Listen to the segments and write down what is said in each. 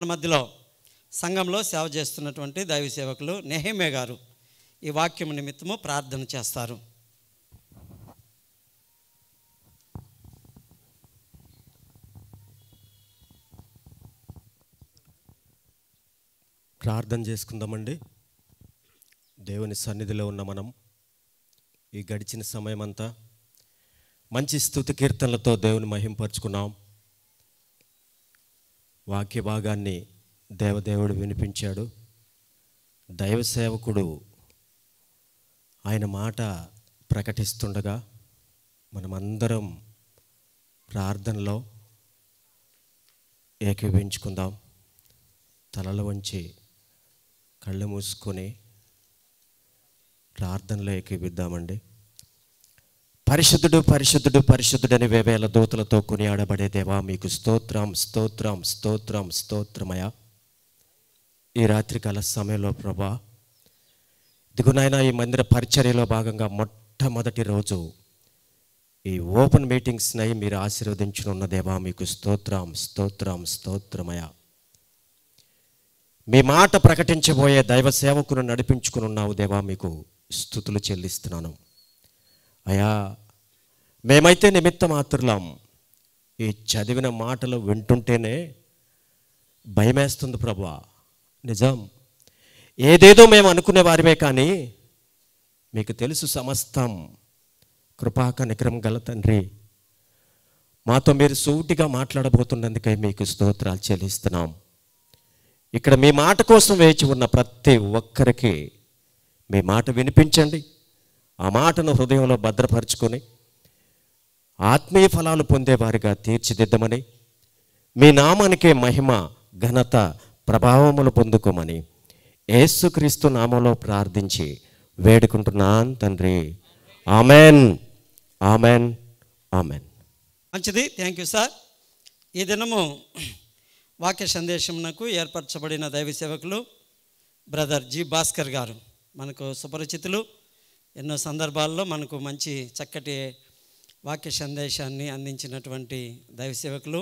మధ్యలో సంఘంలో సేవ చేస్తున్నటువంటి దైవ సేవకులు నెహెమ్యా గారు ఈ వాక్యం నిమిత్తము ప్రార్థన చేస్తారు. ప్రార్థన చేసుకుందామండి. దేవుని సన్నిధిలో ఉన్న మనం ఈ గడిచిన సమయం అంతా మంచి స్తుతి కీర్తనలతో దేవుని మహింపరుచుకున్నాం. వాక్య భాగాన్ని దేవదేవుడు వినిపించాడు. దైవ సేవకుడు ఆయన మాట ప్రకటిస్తుండగా మనమందరం ప్రార్థనలో ఏకీభవించుకుందాం. తలలు వంచి కళ్ళు మూసుకొని ప్రార్థనలో ఏకీభిద్దామండి. పరిశుద్ధుడు పరిశుద్ధుడు పరిశుద్ధుడని వేవేల దూతలతో కొనియాడబడే దేవా, మీకు స్తోత్రం స్తోత్రం స్తోత్రం స్తోత్రమయ. ఈ రాత్రికాల సమయంలో ప్రభా, ఇదిగోనైనా ఈ మందిర పరిచర్యలో భాగంగా మొట్టమొదటి రోజు ఈ ఓపెన్ మీటింగ్స్నై మీరు ఆశీర్వదించనున్న దేవా, మీకు స్తోత్రం స్తోత్రం స్తోత్రమయ. మీ మాట ప్రకటించబోయే దైవ సేవకును నడిపించుకుని ఉన్నావు దేవా, మీకు స్తుతులు చెల్లిస్తున్నాను అయా. మేమైతే నిమిత్త మాత్రులం. ఈ చదివిన మాటలు వింటుంటేనే భయమేస్తుంది ప్రభువా. నిజం, ఏదేదో మేము అనుకునే వారిమే, కానీ మీకు తెలుసు సమస్తం. కృపాక నికరం గల తండ్రి, మాతో మీరు సూటిగా మాట్లాడబోతున్నందుకై మీకు స్తోత్రాలు చెల్లిస్తున్నాం. ఇక్కడ మీ మాట కోసం వేచి ఉన్న ప్రతి ఒక్కరికి మీ మాట వినిపించండి. ఆ మాటను హృదయంలో భద్రపరుచుకొని ఆత్మీయ ఫలాలు పొందేవారిగా తీర్చిదిద్దమని, మీ నామానికే మహిమ ఘనత ప్రభావములు పొందుకోమని యేసుక్రీస్తు నామంలో ప్రార్థించి వేడుకుంటున్నాను తండ్రి. Amen amen amen. మంచిది, థ్యాంక్ యూ సార్. ఈ దినము వాక్య సందేశమునకు ఏర్పరచబడిన దైవ సేవకులు బ్రదర్ జి భాస్కర్ గారు మనకు సుపరిచితులు. ఎన్నో సందర్భాల్లో మనకు మంచి చక్కటి వాక్య సందేశాన్ని అందించినటువంటి దైవ సేవకులు,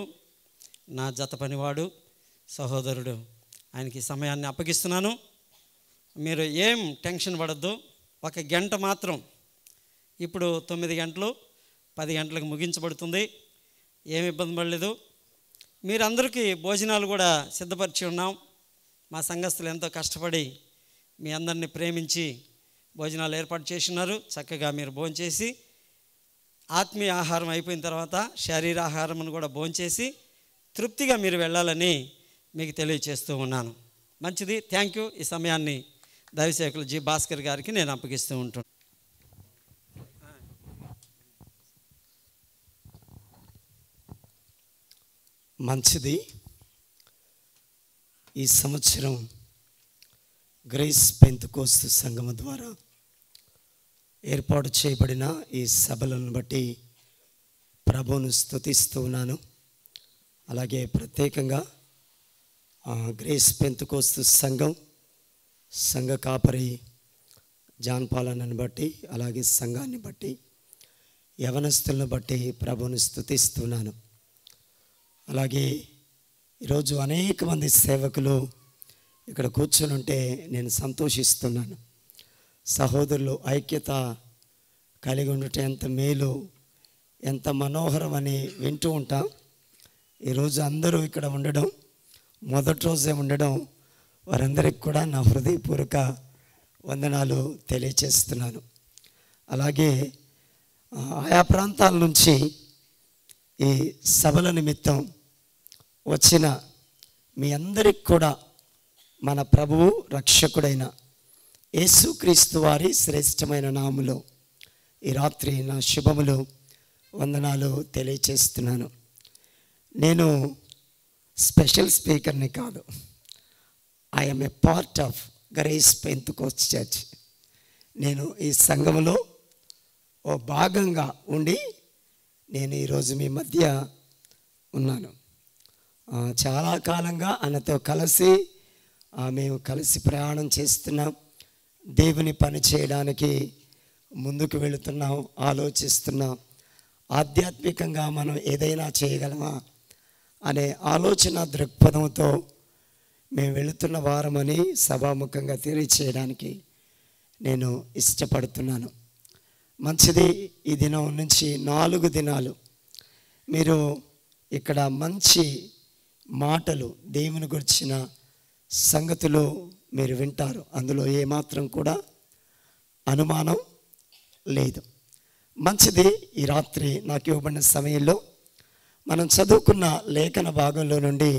నా జత పనివాడు, సహోదరుడు. ఆయనకి సమయాన్ని అప్పగిస్తున్నాను. మీరు ఏం టెన్షన్ పడద్దు. ఒక గంట మాత్రం, ఇప్పుడు 9 గంటలు 10 గంటలకు ముగించబడుతుంది. ఏమి ఇబ్బంది పడలేదు. మీరందరికీ భోజనాలు కూడా సిద్ధపరిచి ఉన్నాం. మా సంఘస్థులు ఎంతో కష్టపడి మీ అందరినీ ప్రేమించి భోజనాలు ఏర్పాటు చేస్తున్నారు. చక్కగా మీరు భోంచేసి ఆత్మీయ ఆహారం అయిపోయిన తర్వాత శరీరాహారమును కూడా భోంచేసి తృప్తిగా మీరు వెళ్ళాలని మీకు తెలియచేస్తూ ఉన్నాను. మంచిది, థ్యాంక్ యూ. ఈ సమయాన్ని దైవసేవకులు జి భాస్కర్ గారికి నేను అప్పగిస్తూ ఉంటాను. మంచిది. ఈ సంవత్సరం గ్రేస్ పెంతెకోస్తు సంఘము ద్వారా ఏర్పాటు చేయబడిన ఈ సభలను బట్టి ప్రభువును స్తుతిస్తూ ఉన్నాను. అలాగే ప్రత్యేకంగా గ్రేస్ పెంతెకోస్తు సంఘ కాపరి జాన్ పాలనను బట్టి, అలాగే సంఘాన్ని బట్టి, యవనస్తులను బట్టి ప్రభువును స్తుతిస్తున్నాను. అలాగే ఈరోజు అనేక మంది సేవకులు ఇక్కడ కూర్చొని ఉంటే నేను సంతోషిస్తున్నాను. సహోదరులు ఐక్యత కలిగి ఉండటం ఎంత మేలు, ఎంత మనోహరం అని వింటూ ఉంటాం. ఈరోజు అందరూ ఇక్కడ ఉండడం, మొదటి రోజే ఉండడం, వారందరికి కూడా నా హృదయపూర్వక వందనాలు తెలియచేస్తున్నాను. అలాగే ఆయా ప్రాంతాల నుంచి ఈ సభల నిమిత్తం వచ్చిన మీ అందరికి కూడా మన ప్రభువు రక్షకుడైన యేసుక్రీస్తు వారి శ్రేష్టమైన నామములో ఈ రాత్రి నా శుభములు వందనాలు తెలియచేస్తున్నాను. నేను స్పెషల్ స్పీకర్ని కాదు. I'm a part of grace Pentecost church. నేను ఈ సంఘములో ఓ భాగంగా ఉండి నేను ఈరోజు మీ మధ్య ఉన్నాను. చాలా కాలంగా ఆయనతో కలిసి మేము కలిసి ప్రయాణం చేస్తున్నాం. దేవుని పని చేయడానికి ముందుకు వెళుతున్నాం, ఆలోచిస్తున్నాం. ఆధ్యాత్మికంగా మనం ఏదైనా చేయగలమా అనే ఆలోచన దృక్పథంతో మేము వెళుతున్న వారమని సభాముఖంగా తెలియచేయడానికి నేను ఇష్టపడుతున్నాను. మంచిది. ఈ దినం నుంచి 4 దినాలు మీరు ఇక్కడ మంచి మాటలు, దేవుని గురించిన సంగతులు మీరు వింటారు. అందులో ఏమాత్రం కూడా అనుమానం లేదు. మంచిది. ఈ రాత్రి నాకు ఇవ్వబడిన సమయంలో మనం చదువుకున్న లేఖన భాగంలో నుండి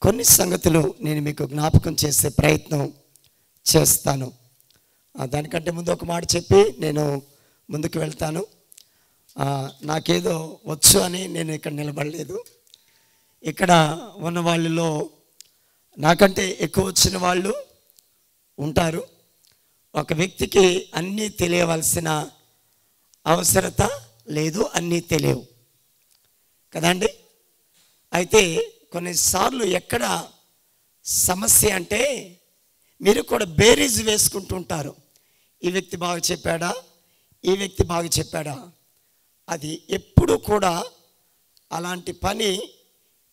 కొన్ని సంగతులు నేను మీకు జ్ఞాపకం చేసే ప్రయత్నం చేస్తాను. దానికంటే ముందు ఒక మాట చెప్పి నేను ముందుకు వెళ్తాను. నాకేదో వచ్చు అని నేను ఇక్కడ నిలబడలేదు. ఇక్కడ ఉన్న వాళ్ళలో నాకంటే ఎక్కువ వచ్చిన వాళ్ళు ఉంటారు. ఒక వ్యక్తికి అన్నీ తెలియవలసిన అవసరత లేదు, అన్నీ తెలియవు కదండి. అయితే కొన్నిసార్లు ఎక్కడ సమస్య అంటే మీరు కూడా బేరీజ్ వేసుకుంటూ ఉంటారు. ఈ వ్యక్తి బాగా చెప్పాడా, ఈ వ్యక్తి బాగా చెప్పాడా. అది ఎప్పుడు కూడా అలాంటి పని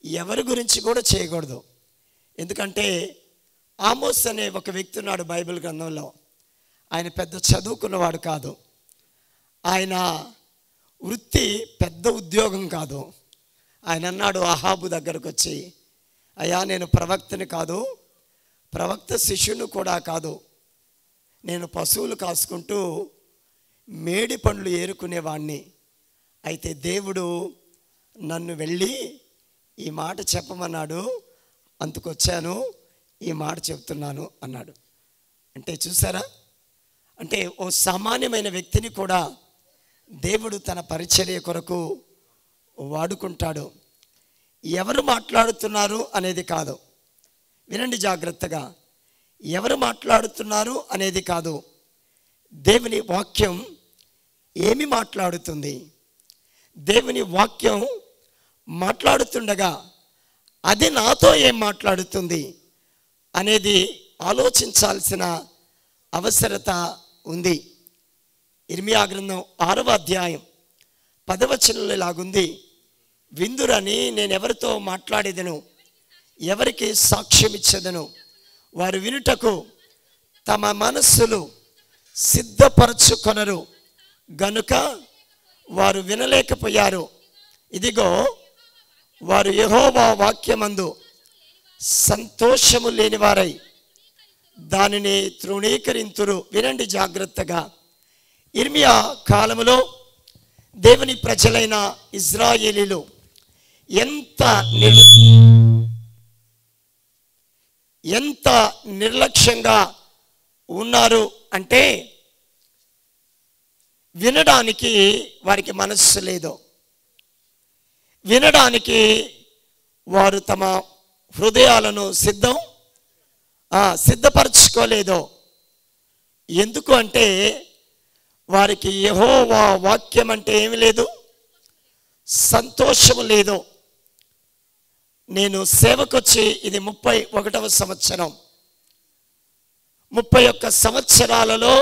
ఎవరి గురించి కూడా చేయకూడదు. ఎందుకంటే ఆమోస్ అనే ఒక వ్యక్తి ఉన్నాడు బైబిల్ గ్రంథంలో. ఆయన పెద్ద చదువుకున్నవాడు కాదు. ఆయన వృత్తి పెద్ద ఉద్యోగం కాదు. ఆయన అన్నాడు అహాబు దగ్గరకు వచ్చి, అయ్యా నేను ప్రవక్తని కాదు, ప్రవక్త శిష్యుని కూడా కాదు, నేను పశువులు కాసుకుంటూ మేడి పండ్లు ఏరుకునేవాణ్ణి. అయితే దేవుడు నన్ను వెళ్ళి ఈ మాట చెప్పమన్నాడు, అందుకొచ్చాను, ఈ మాట చెప్తున్నాను అన్నాడు. అంటే చూసారా, అంటే ఓ సామాన్యమైన వ్యక్తిని కూడా దేవుడు తన పరిచర్య కొరకు వాడుకుంటాడు. ఎవరు మాట్లాడుతున్నారు అనేది కాదు, వినండి జాగ్రత్తగా. ఎవరు మాట్లాడుతున్నారు అనేది కాదు, దేవుని వాక్యం ఏమి మాట్లాడుతుంది. దేవుని వాక్యం మాట్లాడుతుండగా అది నాతో ఏం మాట్లాడుతుంది అనేది ఆలోచించాల్సిన అవసరత ఉంది. ఇర్మియా గ్రంథం 6వ అధ్యాయం 10వ వచనంలో ఇలాగుంది, విందురని నేను ఎవరితో మాట్లాడేదను, ఎవరికి సాక్ష్యం ఇచ్చేదను, వారు వినుటకు తమ మనస్సులు సిద్ధపరచుకొనరు గనుక వారు వినలేకపోయారు. ఇదిగో వారు యెహోవా వాక్యమందు సంతోషము లేనివారై దానిని తృణీకరింతురు. వినండి జాగ్రత్తగా. ఇర్మియా కాలములో దేవుని ప్రజలైన ఇజ్రాయేలీలు ఎంత నిర్లక్ష్యంగా ఉన్నారు అంటే వినడానికి వారికి మనస్సు లేదు, వినడానికి వారు తమ హృదయాలను సిద్ధపరచుకోలేదు. ఎందుకు అంటే వారికి యెహోవా వాక్యం అంటే ఏమి లేదు, సంతోషము లేదు. నేను సేవకొచ్చి ఇది 31వ సంవత్సరం. 31 సంవత్సరాలలో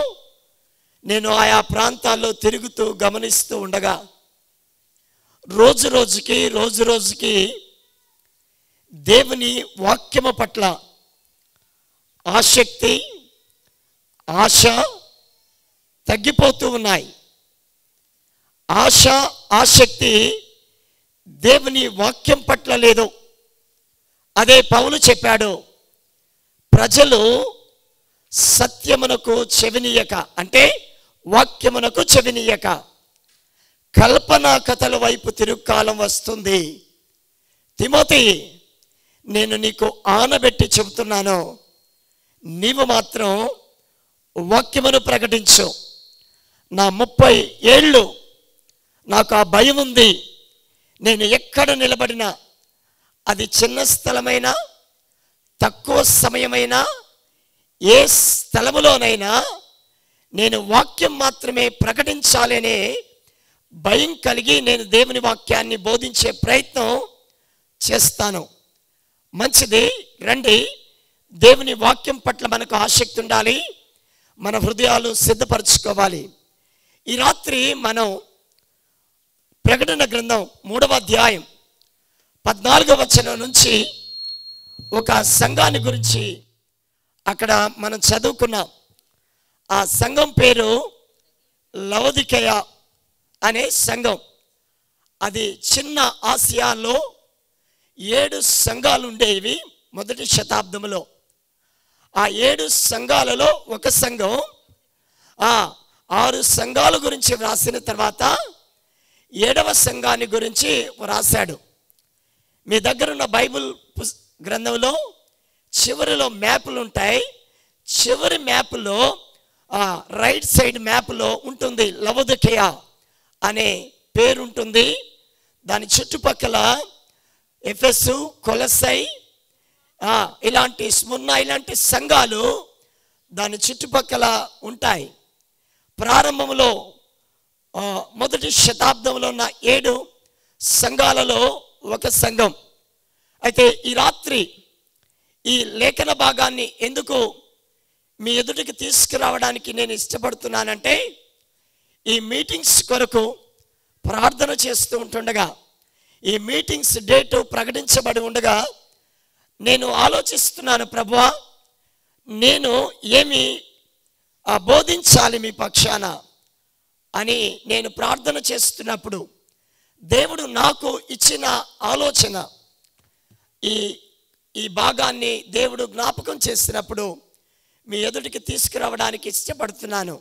నేను ఆయా ప్రాంతాల్లో తిరుగుతూ గమనిస్తూ ఉండగా రోజు రోజుకి దేవుని వాక్యము పట్ల ఆసక్తి, ఆశ తగ్గిపోతూ ఉన్నాయి. ఆసక్తి దేవుని వాక్యం పట్ల లేదు. అదే పౌలు చెప్పాడు, ప్రజలు సత్యమునకు చెవినీయక, అంటే వాక్యమునకు చెవినీయక కల్పనా కథల వైపు తిరుగుకాలం వస్తుంది. తిమోతి, నేను నీకు ఆనబెట్టి చెబుతున్నాను, నీవు మాత్రం వాక్యమును ప్రకటించు. నా 30 ఏళ్ళు నాకు ఆ భయం ఉంది. నేను ఎక్కడ నిలబడినా, అది చిన్న స్థలమైనా తక్కువ సమయమైనా ఏ స్థలములోనైనా నేను వాక్యం మాత్రమే ప్రకటించాలనే భయం కలిగి నేను దేవుని వాక్యాన్ని బోధించే ప్రయత్నం చేస్తాను. మంచిది, రండి. దేవుని వాక్యం పట్ల మనకు ఆసక్తి ఉండాలి, మన హృదయాలు సిద్ధపరచుకోవాలి. ఈ రాత్రి మనం ప్రకటన గ్రంథం 3వ అధ్యాయం 14వ వచనం నుంచి ఒక సంఘాన్ని గురించి అక్కడ మనం చదువుకున్నాం. ఆ సంఘం పేరు లవొదికయ అనే సంఘం. అది చిన్న ఆసియాలో 7 సంఘాలు ఉండేవి మొదటి శతాబ్దంలో. ఆ 7 సంఘాలలో ఒక సంఘం 6 సంఘాల గురించి వ్రాసిన తర్వాత 7వ సంఘాన్ని గురించి వ్రాశాడు. మీ దగ్గర ఉన్న బైబిల్ గ్రంథంలో చివరిలో మ్యాపులు ఉంటాయి. చివరి మ్యాప్లో రైట్ సైడ్ మ్యాప్లో ఉంటుంది లవొదికయ అనే పేరు ఉంటుంది. దాని చుట్టుపక్కల ఎఫెసు, కొలసై, ఇలాంటి స్ముర్నా ఇలాంటి సంఘాలు దాని చుట్టుపక్కల ఉంటాయి. ప్రారంభంలో మొదటి శతాబ్దంలో ఉన్న 7 సంఘాలలో ఒక సంఘం. అయితే ఈ రాత్రి ఈ లేఖన భాగాన్ని ఎందుకు మీ ఎదుటికి తీసుకురావడానికి నేను ఇష్టపడుతున్నానంటే, ఈ మీటింగ్స్ కొరకు ప్రార్థన చేస్తూ ఉంటుండగా, ఈ మీటింగ్స్ డేటు ప్రకటించబడి ఉండగా నేను ఆలోచిస్తున్నాను, ప్రభువా నేను ఏమి బోధించాలి మీ పక్షాన అని నేను ప్రార్థన చేస్తున్నప్పుడు దేవుడు నాకు ఇచ్చిన ఆలోచన, ఈ భాగాన్ని దేవుడు జ్ఞాపకం చేసినప్పుడు మీ ఎదుటికి తీసుకురావడానికి ఇష్టపడుతున్నాను.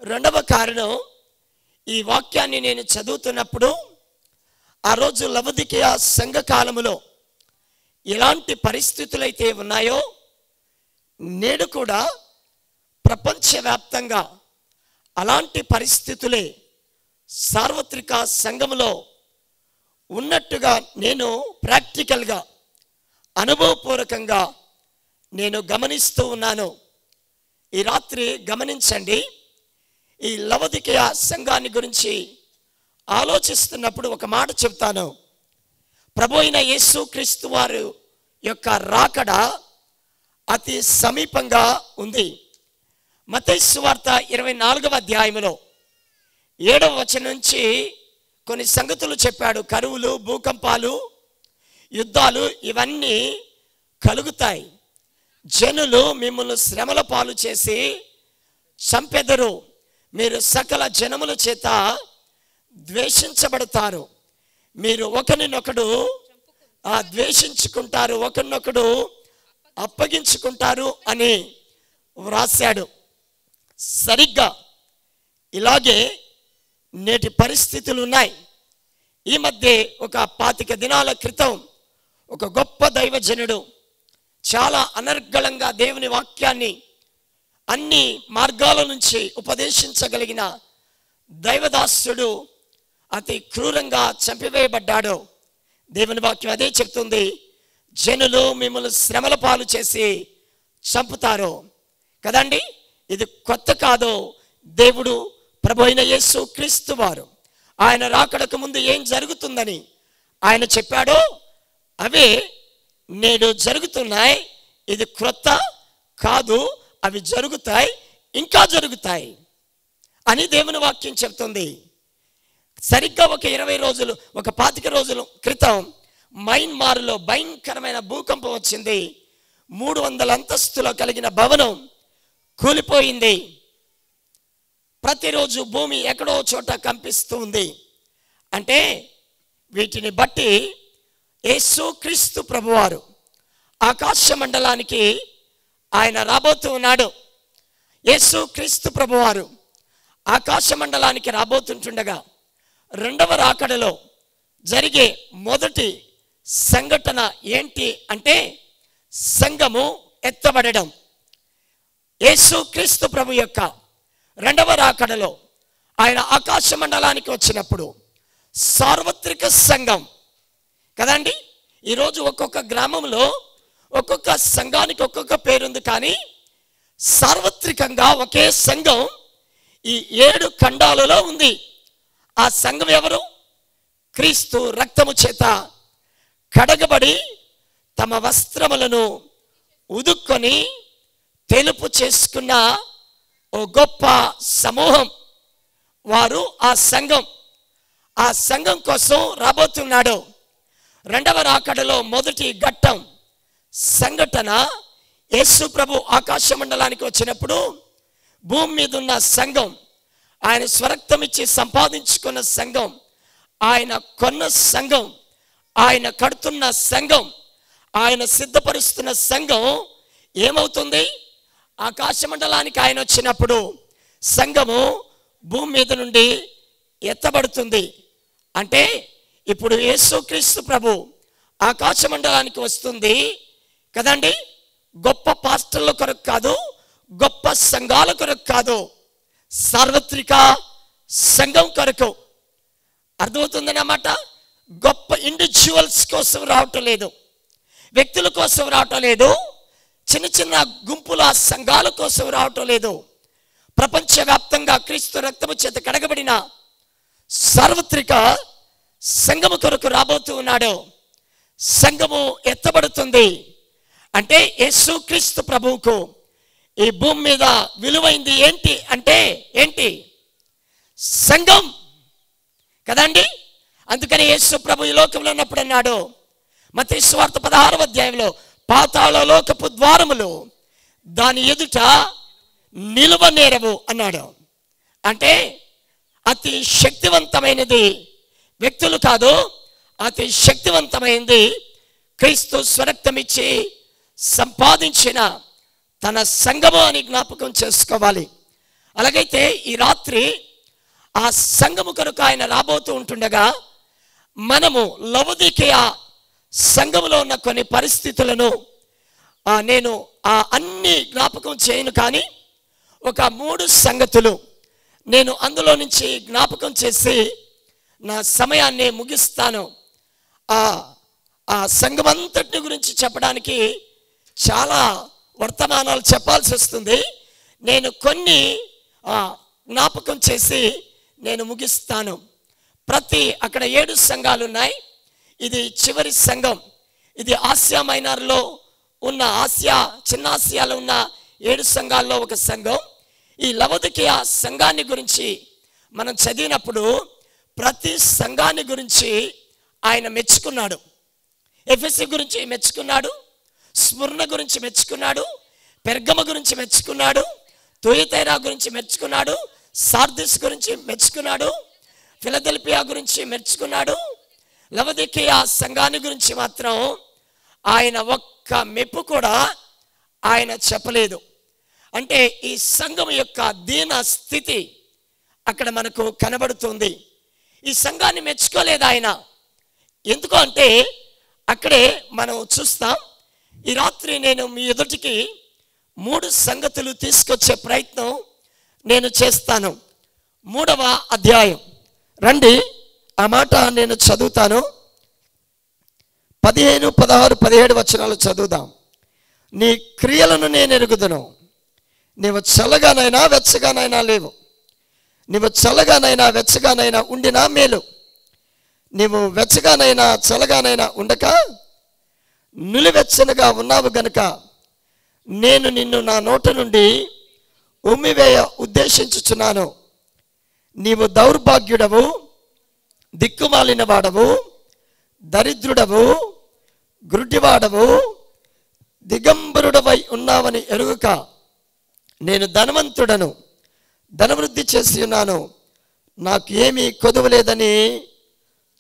రెండవ కారణం, ఈ వాక్యాన్ని నేను చదువుతున్నప్పుడు ఆ రోజు లవొదికయ సంఘకాలములో ఎలాంటి పరిస్థితులైతే ఉన్నాయో నేడు కూడా ప్రపంచవ్యాప్తంగా అలాంటి పరిస్థితులే సార్వత్రిక సంఘములో ఉన్నట్టుగా నేను ప్రాక్టికల్గా అనుభవపూర్వకంగా నేను గమనిస్తూ ఉన్నాను. ఈ రాత్రి గమనించండి. ఈ లవొదికయ సంఘాన్ని గురించి ఆలోచిస్తున్నప్పుడు ఒక మాట చెప్తాను. ప్రభు అయిన యేసు క్రీస్తు వారు యొక్క రాకడ అతి సమీపంగా ఉంది. మత్తయి సువార్త 24వ అధ్యాయంలో 7వ వచనం నుంచి కొన్ని సంగతులు చెప్పాడు. కరువులు, భూకంపాలు, యుద్ధాలు ఇవన్నీ కలుగుతాయి. జనులు మిమ్మల్ని శ్రమల పాలు చేసి చంపెదరు. మీరు సకల జనముల చేత ద్వేషించబడతారు. మీరు ఒకరినొకడు ద్వేషించుకుంటారు, ఒకరినొకడు అప్పగించుకుంటారు అని వ్రాశాడు. సరిగ్గా ఇలాగే నేటి పరిస్థితులు ఉన్నాయి. ఈ మధ్య ఒక 25 దినాల క్రితం ఒక గొప్ప దైవజనుడు చాలా అనర్గళంగా దేవుని వాక్యాన్ని అన్ని మార్గాల నుంచి ఉపదేశించగలిగిన దైవదాసుడు అతి క్రూరంగా చంపివేయబడ్డాడు. దేవుని వాక్యం అదే చెప్తుంది, జనులు మిమ్మల్ని శ్రమల పాలు చేసి చంపుతారు కదండి. ఇది కొత్త కాదు. దేవుడు ప్రభు అయిన యేసు క్రీస్తు వారు ఆయన రాకడకు ముందు ఏం జరుగుతుందని ఆయన చెప్పాడో అవే నేడు జరుగుతున్నాయి. ఇది క్రొత్త కాదు, అవి జరుగుతాయి, ఇంకా జరుగుతాయి అని దేవుని వాక్యం చెప్తుంది. సరిగ్గా ఒక 20 రోజులు, ఒక 25 రోజుల క్రితం మయన్మార్లో భయంకరమైన భూకంపం వచ్చింది. 300 అంతస్తులో కలిగిన భవనం కూలిపోయింది. ప్రతిరోజు భూమి ఎక్కడో చోట కంపిస్తూ ఉంది. అంటే వీటిని బట్టి యేసు క్రీస్తు ప్రభువారు ఆకాశ మండలానికి ఆయన రాబోతూ ఉన్నాడు. యేసు క్రీస్తు ప్రభువారు ఆకాశ మండలానికి రాబోతుంటుండగా రెండవ రాకడలో జరిగే మొదటి సంఘటన ఏంటి అంటే సంఘము ఎత్తబడడం. యేసు క్రీస్తు ప్రభు యొక్క రెండవ రాకడలో ఆయన ఆకాశ మండలానికి వచ్చినప్పుడు సార్వత్రిక సంఘం కదండి. ఈరోజు ఒక్కొక్క గ్రామంలో ఒక్కొక్క సంఘానికి ఒక్కొక్క పేరుంది, కానీ సార్వత్రికంగా ఒకే సంఘం ఈ 7 ఖండాలలో ఉంది. ఆ సంఘం ఎవరు? క్రీస్తు రక్తము చేత కడగబడి తమ వస్త్రములను ఉదుక్కొని తెలుపు చేసుకున్న ఓ గొప్ప సమూహం వారు ఆ సంఘం. ఆ సంఘం కోసం రాబోతున్నాడు. రెండవ రాకడలో మొదటి ఘట్టం సంఘటన యేసు ప్రభు ఆకాశ మండలానికి వచ్చినప్పుడు భూమి మీద ఉన్న సంఘం, ఆయన స్వరక్తం ఇచ్చి సంపాదించుకున్న సంఘం, ఆయన కొన్న సంఘం, ఆయన కడుతున్న సంఘం, ఆయన సిద్ధపరుస్తున్న సంఘం ఏమవుతుంది? ఆకాశ మండలానికి ఆయన వచ్చినప్పుడు సంఘము భూమి మీద నుండి ఎత్తబడుతుంది. అంటే ఇప్పుడు యేసుక్రీస్తు ప్రభు ఆకాశ మండలానికి వస్తుంది కదండి. గొప్ప పాస్టర్ల కొరకు కాదు, గొప్ప సంఘాల కొరకు కాదు, సార్వత్రిక సంఘం కొరకు. అర్థమవుతుందన్నమాట. గొప్ప ఇండివిజువల్స్ కోసం రావటం లేదు, వ్యక్తుల కోసం రావటం లేదు, చిన్న చిన్న గుంపుల సంఘాల కోసం రావటం లేదు. ప్రపంచవ్యాప్తంగా క్రీస్తు రక్తము చేత కడగబడిన సార్వత్రిక సంఘము కొరకు రాబోతూ ఉన్నాడు. సంఘము ఎత్తబడుతుంది. అంటే యేసుక్రీస్తు ప్రభువుకు ఈ భూమి మీద విలువైంది ఏంటి అంటే ఏంటి? సంఘం కదండి. అందుకని యేసు ప్రభు ఈ లోకంలో ఉన్నప్పుడు అన్నాడు, మత్తయి సువార్త 16వ అధ్యాయంలో, పాతాళ లోకపు ద్వారములు దాని ఎదుట నిలువనేరవు అన్నాడు. అంటే అతి శక్తివంతమైనది వ్యక్తులు కాదు, అతి శక్తివంతమైనది క్రీస్తు స్వరక్తమిచ్చి సంపాదించిన తన సంఘము అని జ్ఞాపకం చేసుకోవాలి. అలాగైతే ఈ రాత్రి ఆ సంఘము కొరకు ఆయన రాబోతూ ఉంటుండగా మనము లవొదికయ సంఘములో ఉన్న కొన్ని పరిస్థితులను నేను అన్ని జ్ఞాపకం చేయను, కానీ ఒక 3 సంగతులు నేను అందులో నుంచి జ్ఞాపకం చేసి నా సమయాన్ని ముగిస్తాను. ఆ సంఘమంతటి గురించి చెప్పడానికి చాలా వర్తమానాలు చెప్పాల్సి వస్తుంది. నేను కొన్ని జ్ఞాపకం చేసి నేను ముగిస్తాను. అక్కడ 7 సంఘాలు ఉన్నాయి. ఇది చివరి సంఘం. ఇది ఆసియా మైనర్లో ఉన్న చిన్న ఆసియాలో ఉన్న 7 సంఘాల్లో ఒక సంఘం. ఈ లవొదికయ సంఘాన్ని గురించి మనం చదివినప్పుడు ప్రతి సంఘాన్ని గురించి ఆయన మెచ్చుకున్నాడు. ఎఫెసీ గురించి మెచ్చుకున్నాడు, స్ముర్న గురించి మెచ్చుకున్నాడు, పెర్గమ గురించి మెచ్చుకున్నాడు, తుయతైరా గురించి మెచ్చుకున్నాడు, సార్దిస్ గురించి మెచ్చుకున్నాడు, ఫిలదెల్ఫియా గురించి మెచ్చుకున్నాడు. లవొదికయ సంఘాన్ని గురించి మాత్రం ఆయన ఒక్క మెప్పు కూడా ఆయన చెప్పలేదు. అంటే ఈ సంఘం యొక్క దీన స్థితి అక్కడ మనకు కనబడుతుంది. ఈ సంఘాన్ని మెచ్చుకోలేదు ఆయన. ఎందుకు అంటే అక్కడే మనం చూస్తాం. ఈ రాత్రి నేను మీ ఎదుటికి 3 సంగతులు తీసుకొచ్చే ప్రయత్నం నేను చేస్తాను. 3వ అధ్యాయం రండి, ఆ మాట నేను చదువుతాను. 15, 16, 17 వచనాలు చదువుదాం. నీ క్రియలను నేను ఎరుగుదును, నీవు చల్లగానైనా వెచ్చగానైనా లేవు. నీవు చల్లగానైనా వెచ్చగానైనా ఉండినా మేలు. నీవు వెచ్చగానైనా చల్లగానైనా ఉండక నులివెచ్చనగా ఉన్నావు గనుక నేను నిన్ను నా నోట నుండి ఉమ్మివేయ ఉద్దేశించుచున్నాను. నీవు దౌర్భాగ్యుడవు, దిక్కుమాలిన వాడవు, దరిద్రుడవు, గ్రుడ్డివాడవు, దిగంబరుడవై ఉన్నావని ఎరుగక నేను ధనవంతుడను, ధనవృద్ధి చేసి ఉన్నాను, నాకు ఏమీ కొదువలేదని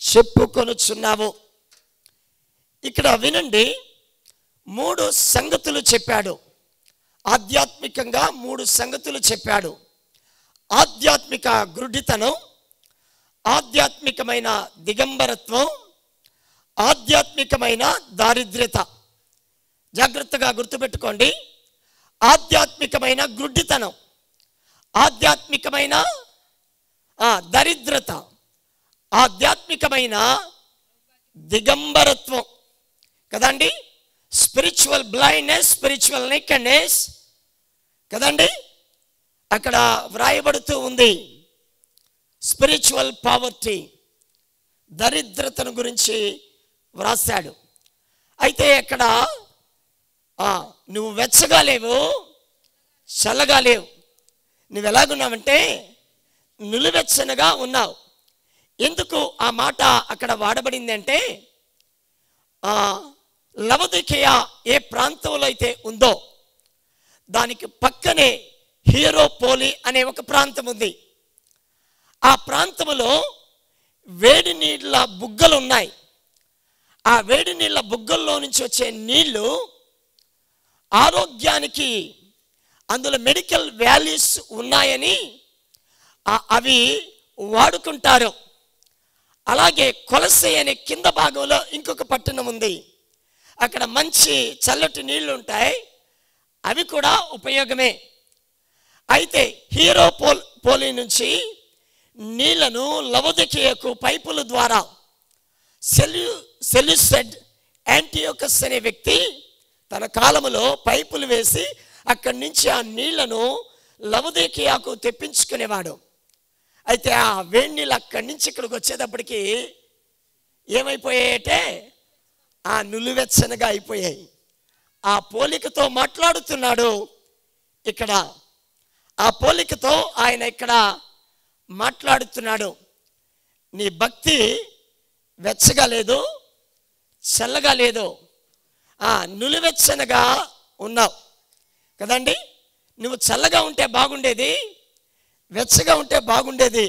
చెప్పుకొనుచున్నావు. ఇక్కడ వినండి, 3 సంగతులు చెప్పాడు. ఆధ్యాత్మికంగా 3 సంగతులు చెప్పాడు. ఆధ్యాత్మిక గ్రుడ్డితనం, ఆధ్యాత్మికమైన దిగంబరత్వం, ఆధ్యాత్మికమైన దారిద్ర్యత. జాగ్రత్తగా గుర్తుపెట్టుకోండి. ఆధ్యాత్మికమైన గ్రుడ్డితనం, ఆధ్యాత్మికమైన దరిద్రత, ఆధ్యాత్మికమైన దిగంబరత్వం కదండి. స్పిరిచువల్ బ్లైండ్నెస్, స్పిరిచువల్ నేకెడ్నెస్ కదండి అక్కడ వ్రాయబడుతూ ఉంది. స్పిరిచువల్ పావర్టీ, దరిద్రతను గురించి వ్రాసాడు. అయితే అక్కడ నువ్వు వెచ్చగా లేవు, చల్లగా లేవు. నువ్వు ఎలాగున్నావంటే నిలువెచ్చనగా ఉన్నావు. ఎందుకు ఆ మాట అక్కడ వాడబడింది అంటే లవొదికయ ఏ ప్రాంతంలో అయితే ఉందో దానికి పక్కనే హీరోపోలి అనే ఒక ప్రాంతం ఉంది. ఆ ప్రాంతంలో వేడి నీళ్ళ బుగ్గలు ఉన్నాయి. ఆ వేడి నీళ్ళ బుగ్గల్లో నుంచి వచ్చే నీళ్లు ఆరోగ్యానికి అందులో మెడికల్ వాల్యూస్ ఉన్నాయని అవి వాడుకుంటారు. అలాగే కొలసే అనే కింద భాగంలో ఇంకొక పట్టణం ఉంది. అక్కడ మంచి చల్లటి నీళ్లు ఉంటాయి, అవి కూడా ఉపయోగమే. అయితే హీరోపోలి నుంచి నీళ్లను లవొదికయకు పైపుల ద్వారా సెల్యూసెడ్ యాంటియోకస్ అనే వ్యక్తి తన కాలములో పైపులు వేసి అక్కడి నుంచి ఆ నీళ్లను లవొదికయకు తెప్పించుకునేవాడు. అయితే ఆ వేడి నీళ్ళు అక్కడి నుంచి ఇక్కడికి వచ్చేటప్పటికి ఏమైపోయాయంటే ఆ నులివెచ్చనగా అయిపోయాయి. ఆ పోలికతో మాట్లాడుతున్నాడు ఇక్కడ. ఆ పోలికతో ఆయన ఇక్కడ మాట్లాడుతున్నాడు. నీ భక్తి వెచ్చగా లేదు, చల్లగా లేదు, నులివెచ్చనగా ఉన్నావు కదండి. నువ్వు చల్లగా ఉంటే బాగుండేది, వెచ్చగా ఉంటే బాగుండేది.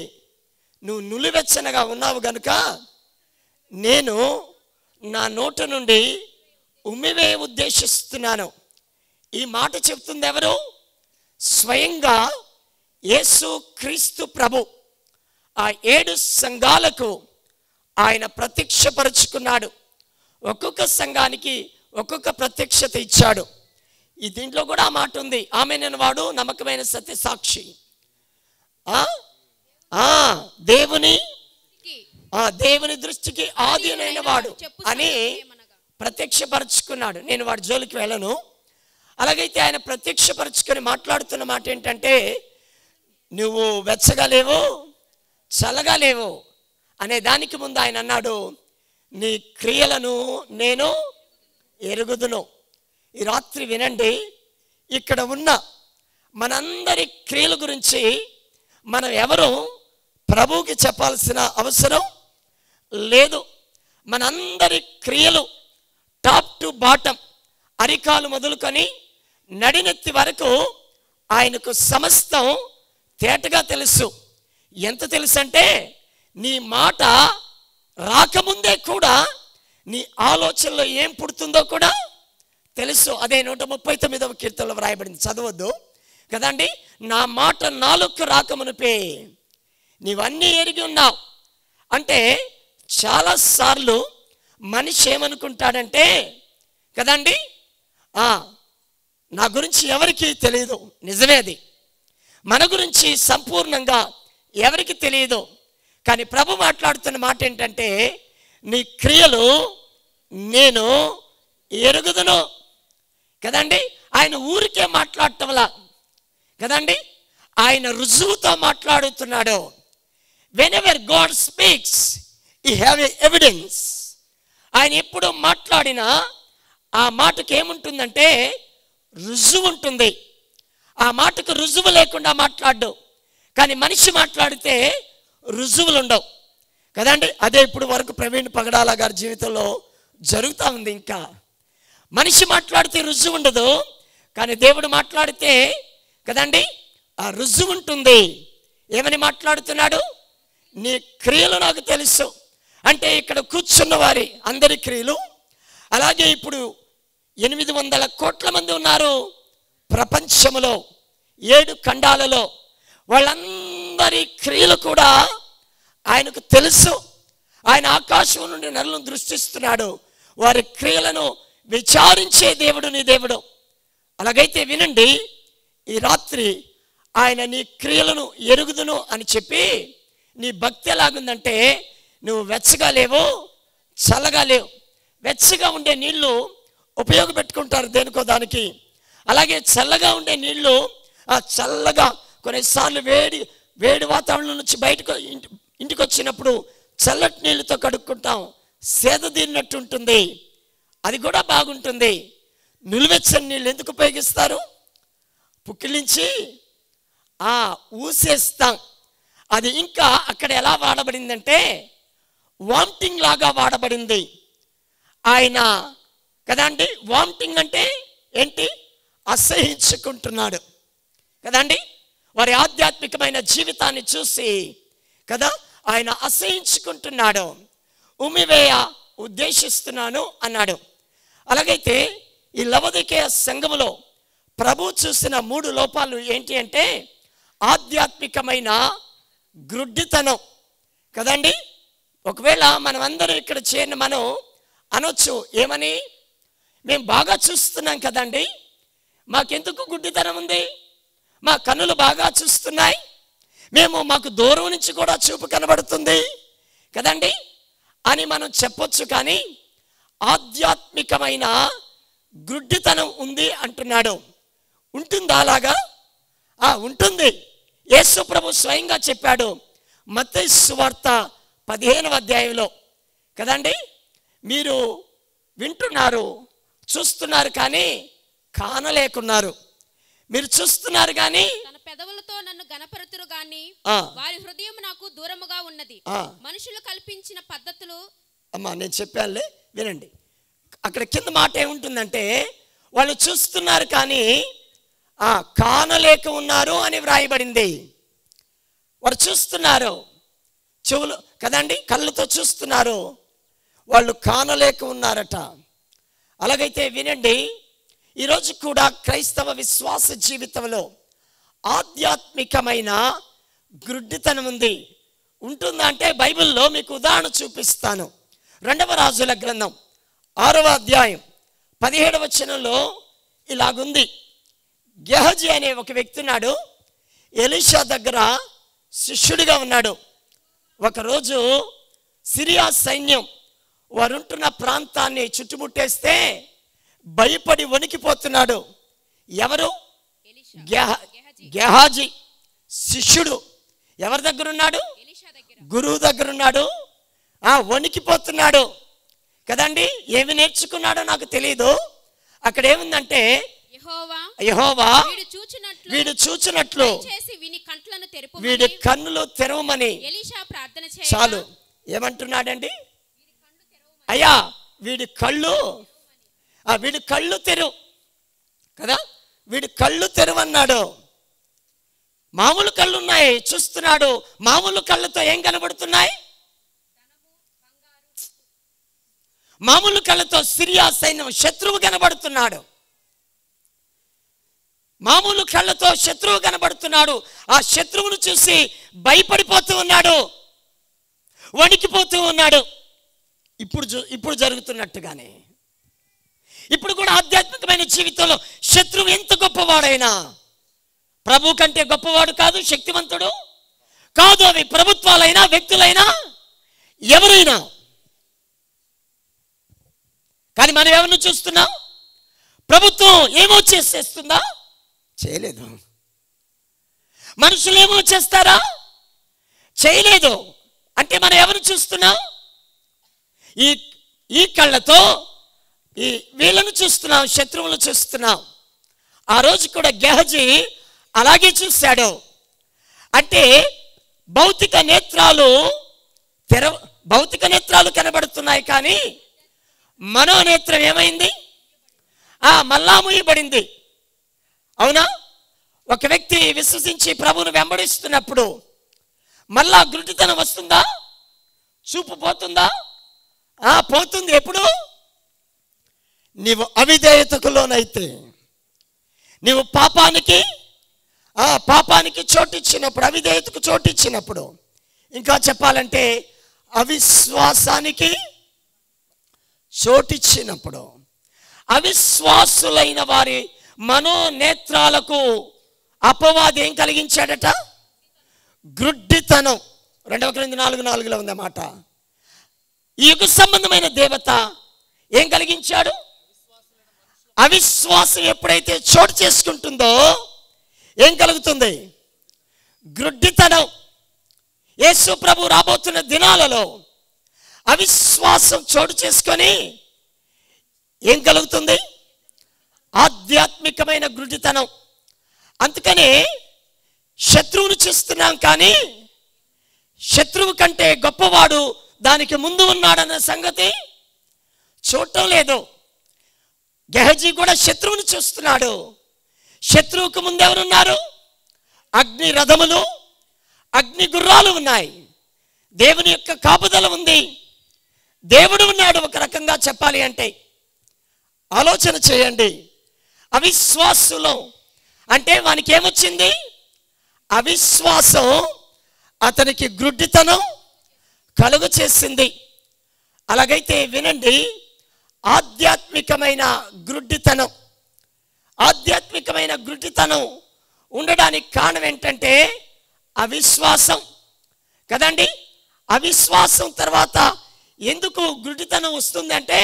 నువ్వు నులివెచ్చనగా ఉన్నావు గనుక నేను నా నోట నుండి ఉమ్మివే ఉద్దేశిస్తున్నాను. ఈ మాట చెప్తుంది ఎవరు? స్వయంగా యేసు క్రీస్తు ప్రభు. ఆ 7 సంఘాలకు ఆయన ప్రత్యక్షపరుచుకున్నాడు. ఒక్కొక్క సంఘానికి ఒక్కొక్క ప్రత్యక్షత ఇచ్చాడు. ఈ దీంట్లో కూడా ఆ మాట ఉంది, ఆమెను వాడు నమ్మకమైన సత్య సాక్షి, దేవుని దృష్టికి ఆదినైన వాడు అని ప్రత్యక్షపరుచుకున్నాడు. నేను వాడి జోలికి వెళ్ళను. అలాగైతే ఆయన ప్రత్యక్షపరుచుకొని మాట్లాడుతున్న మాట ఏంటంటే, నువ్వు వెచ్చగా లేవు, చల్లగా లేవు అనే దానికి ముందు ఆయన అన్నాడు, నీ క్రియలను నేను ఎరుగుదును. ఈ రాత్రి వినండి, ఇక్కడ ఉన్న మనందరి క్రియల గురించి మనం ఎవరు ప్రభువుకి చెప్పాల్సిన అవసరం లేదు. మనందరి క్రియలు టాప్ టు బాటం, అరికాలు మొదలుకొని నడినెత్తి వరకు ఆయనకు సమస్తం తేటగా తెలుసు. ఎంత తెలుసు అంటే, నీ మాట రాకముందే కూడా నీ ఆలోచనలో ఏం పుడుతుందో కూడా తెలుసు. అదే 139వ కీర్తనలో వ్రాయబడింది, చదవద్దు కదండి. నా మాట నాలుగు రాకమునిపే నీవన్నీ ఎరిగి ఉన్నావు అంటే, చాలాసార్లు మనిషి ఏమనుకుంటాడంటే కదండి, నా గురించి ఎవరికి తెలియదు. నిజమే, అది మన గురించి సంపూర్ణంగా ఎవరికి తెలియదు. కానీ ప్రభు మాట్లాడుతున్న మాట ఏంటంటే, నీ క్రియలు నేను ఎరుగుదును కదండి. ఆయన ఊరికే మాట్లాడటంలా కదండి, ఆయన రుజువుతో మాట్లాడుతున్నాడు. Whenever God speaks he have evidence. ఆయన ఎప్పుడు మాట్లాడినా ఆ మాటకు ఏముంటుందంటే రుజువు ఉంటుంది. ఆ మాటకు రుజువు లేకుండా మాట్లాడు. కానీ మనిషి మాట్లాడితే రుజువులు ఉండవు కదండి. అదే ఇప్పుడు వరకు ప్రవీణ్ పగడాల గారి జీవితంలో జరుగుతూ ఉంది. ఇంకా మనిషి మాట్లాడితే రుజువు ఉండదు, కానీ దేవుడు మాట్లాడితే కదండి ఆ రుజువు ఉంటుంది. ఏమని మాట్లాడుతున్నాడు? నీ క్రియలు నాకు తెలుసు అంటే, ఇక్కడ కూర్చున్న వారి అందరి క్రియలు, అలాగే ఇప్పుడు 800 కోట్ల మంది ఉన్నారు ప్రపంచంలో 7 ఖండాలలో, వాళ్ళందరి క్రియలు కూడా ఆయనకు తెలుసు. ఆయన ఆకాశం నుండి నరులను దృష్టిస్తున్నాడు. వారి క్రియలను విచారించే దేవుడు నీ దేవుడు. అలాగైతే వినండి, ఈ రాత్రి ఆయన నీ క్రియలను ఎరుగుదును అని చెప్పి, నీ భక్తి ఎలాగుందంటే, నువ్వు వెచ్చగా లేవు, చల్లగా లేవు. వెచ్చగా ఉండే నీళ్లు ఉపయోగపెట్టుకుంటారు దేనికో దానికి. అలాగే చల్లగా ఉండే నీళ్లు చల్లగా కొన్నిసార్లు వేడి వాతావరణం నుంచి బయటకు ఇంటికి వచ్చినప్పుడు చల్లటి నీళ్ళతో కడుక్కుంటాం, సేద తీరినట్టు ఉంటుంది, అది కూడా బాగుంటుంది. నిలువెచ్చని నీళ్ళు ఎందుకు ఉపయోగిస్తారు? పుక్కిలించి ఊసేస్తాం. అది ఇంకా అక్కడ ఎలా వాడబడిందంటే వామిటింగ్ లాగా వాడబడింది. ఆయన కదండి. వామిటింగ్ అంటే ఏంటి? అసహించుకుంటున్నాడు కదండి. వారి ఆధ్యాత్మికమైన జీవితాన్ని చూసి కదా ఆయన అసహించుకుంటున్నాడు. ఉమ్మివేయ ఉద్దేశిస్తున్నాను అన్నాడు. అలాగైతే ఈ లవొదికయ సంఘములో ప్రభు చూసిన 3 లోపాలు ఏంటి అంటే ఆధ్యాత్మికమైన గ్రుడ్డితనం కదండి. ఒకవేళ మనం అందరం ఇక్కడ చేరిన మనం అనొచ్చు ఏమని, మేము బాగా చూస్తున్నాం కదండి, మాకెందుకు గుడ్డితనం ఉంది, మా కన్నులు బాగా చూస్తున్నాయి, మాకు దూరం నుంచి కూడా చూపు కనబడుతుంది కదండి అని మనం చెప్పొచ్చు. కానీ ఆధ్యాత్మికమైన గుడ్డితనం ఉంది అంటున్నాడు. ఉంటుందా అలాగా? ఉంటుంది. యేసు ప్రభు స్వయంగా చెప్పాడు మత్తయి సువార్త 15వ అధ్యాయంలో కదండి, మీరు వింటున్నారు, చూస్తున్నారు కానీ కానలేకున్నారు. మీరు చూస్తున్నారు కానీ తన పెదవులతో నన్ను గణపరతురు గాని వారి హృదయం నాకు దూరముగా ఉన్నది. మనుషులు కల్పించిన పద్ధతులు. అమ్మా నేను చెప్పానులే వినండి. అక్కడ కింద మాట ఏముంటుందంటే వాళ్ళు చూస్తున్నారు కానీ కానలేక ఉన్నారు అని వ్రాయబడింది. వారు చూస్తున్నారు, చెవులు కదండి, కళ్ళతో చూస్తున్నారు, వాళ్ళు కానలేక ఉన్నారట. అలాగైతే వినండి, ఈరోజు కూడా క్రైస్తవ విశ్వాస జీవితంలో ఆధ్యాత్మికమైన గ్రుడ్డితనం ఉంది. ఉంటుందా అంటే బైబిల్లో మీకు ఉదాహరణ చూపిస్తాను. 2వ రాజుల గ్రంథం 6వ అధ్యాయం 17వ వచనంలో ఇలాగుంది. గెహజీ అనే ఒక వ్యక్తి ఉన్నాడు, ఎలీషా దగ్గర శిష్యుడిగా ఉన్నాడు. ఒకరోజు సిరియా సైన్యం వారుంటున్న ప్రాంతాన్ని చుట్టుముట్టేస్తే భయపడి వణికిపోతున్నాడు. ఎవరు? గెహాజీ శిష్యుడు. ఎవరి దగ్గర ఉన్నాడు? గురువు దగ్గర ఉన్నాడు. వణికిపోతున్నాడు కదండి. ఏమి నేర్చుకున్నాడో నాకు తెలియదు. అక్కడ ఏముందంటే యెహోవా వీడు చూచినట్లు వీడి కన్నులు తెరవమని. చాలు. ఏమంటున్నాడండి? అయ్యా వీడి కళ్ళు తెరువు కదా, వీడి కళ్ళు తెరువన్నాడు. మామూలు కళ్ళు ఉన్నాయి, చూస్తున్నాడు. మామూలు కళ్ళతో ఏం కనబడుతున్నాయి? మామూలు కళ్ళతో సిరియా సైన్యం శత్రువు కనబడుతున్నాడు. మామూలు కళ్ళతో శత్రువు కనబడుతున్నాడు. ఆ శత్రువును చూసి భయపడిపోతూ ఉన్నాడు, వణికిపోతూ ఉన్నాడు. ఇప్పుడు జరుగుతున్నట్టుగానే ఇప్పుడు కూడా ఆధ్యాత్మికమైన జీవితంలో శత్రువు ఎంత గొప్పవాడైనా ప్రభు కంటే గొప్పవాడు కాదు, శక్తివంతుడు కాదు. అవి ప్రభుత్వాలైనా వ్యక్తులైనా ఎవరైనా. కానీ మనం ఎవరిని చూస్తున్నాం? ప్రభుత్వం ఏమో చేసేస్తుందా? చేయలేదు. మనుషులు ఏమో చేస్తారా? చేయలేదు. అంటే మనం ఎవరు చూస్తున్నాం? ఈ కళ్ళతో వీళ్ళను చూస్తున్నాం, శత్రువులను చూస్తున్నాం. ఆ రోజు కూడా గెహజీ అలాగే చూశాడు. అంటే భౌతిక నేత్రాలు కనబడుతున్నాయి కానీ మనోనేత్రం ఏమైంది? మళ్ళా మూయబడింది. అవునా? ఒక వ్యక్తి విశ్వసించి ప్రభువును వెంబడిస్తున్నప్పుడు మళ్ళా గుడ్డితనం వస్తుందా? చూపు పోతుందా? పోతుంది. ఎప్పుడు? నీవు అవిధేయతకు లోనైతే, నీవు పాపానికి చోటిచ్చినప్పుడు, అవిధేయతకు చోటిచ్చినప్పుడు, ఇంకా చెప్పాలంటే అవిశ్వాసానికి చోటిచ్చినప్పుడు, అవిశ్వాసులైన వారి మనోనేత్రాలకు అపవాది ఏం కలిగించాడట? గ్రుడ్డితనం. 2 కొరింథీయులు 4:4 ఉందన్నమాట. ఈ యుగ సంబంధమైన దేవత ఏం కలిగించాడు? అవిశ్వాసం ఎప్పుడైతే చోటు చేసుకుంటుందో ఏం కలుగుతుంది? గ్రుడ్డితనం. యేసు ప్రభు రాబోతున్న దినాలలో అవిశ్వాసం చోటు చేసుకొని ఏం కలుగుతుంది? ఆధ్యాత్మికమైన గ్రుడ్డితనం. అందుకనే శత్రువును చూస్తున్నాం కానీ శత్రువు కంటే గొప్పవాడు దానికి ముందు ఉన్నాడన్న సంగతి చూడటం లేదు. గెహజీ కూడా శత్రువుని చూస్తున్నాడు. శత్రువుకు ముందెవరున్నారు? అగ్ని రథములు, అగ్ని గుర్రాలు ఉన్నాయి. దేవుని యొక్క కాపుదల ఉంది. దేవుడు ఉన్నాడు. ఒక రకంగా చెప్పాలి అంటే ఆలోచన చేయండి. అవిశ్వాసులో అంటే వానికి ఏమొచ్చింది? అవిశ్వాసం అతనికి గ్రుడ్డితనం కలుగ చేసింది. అలాగైతే వినండి, ఆధ్యాత్మికమైన గ్రుడ్డితనం, ఆధ్యాత్మికమైన గ్రుడ్డితనం ఉండడానికి కారణం ఏంటంటే అవిశ్వాసం కదండి. అవిశ్వాసం తర్వాత ఎందుకు గ్రుడ్డితనం వస్తుందంటే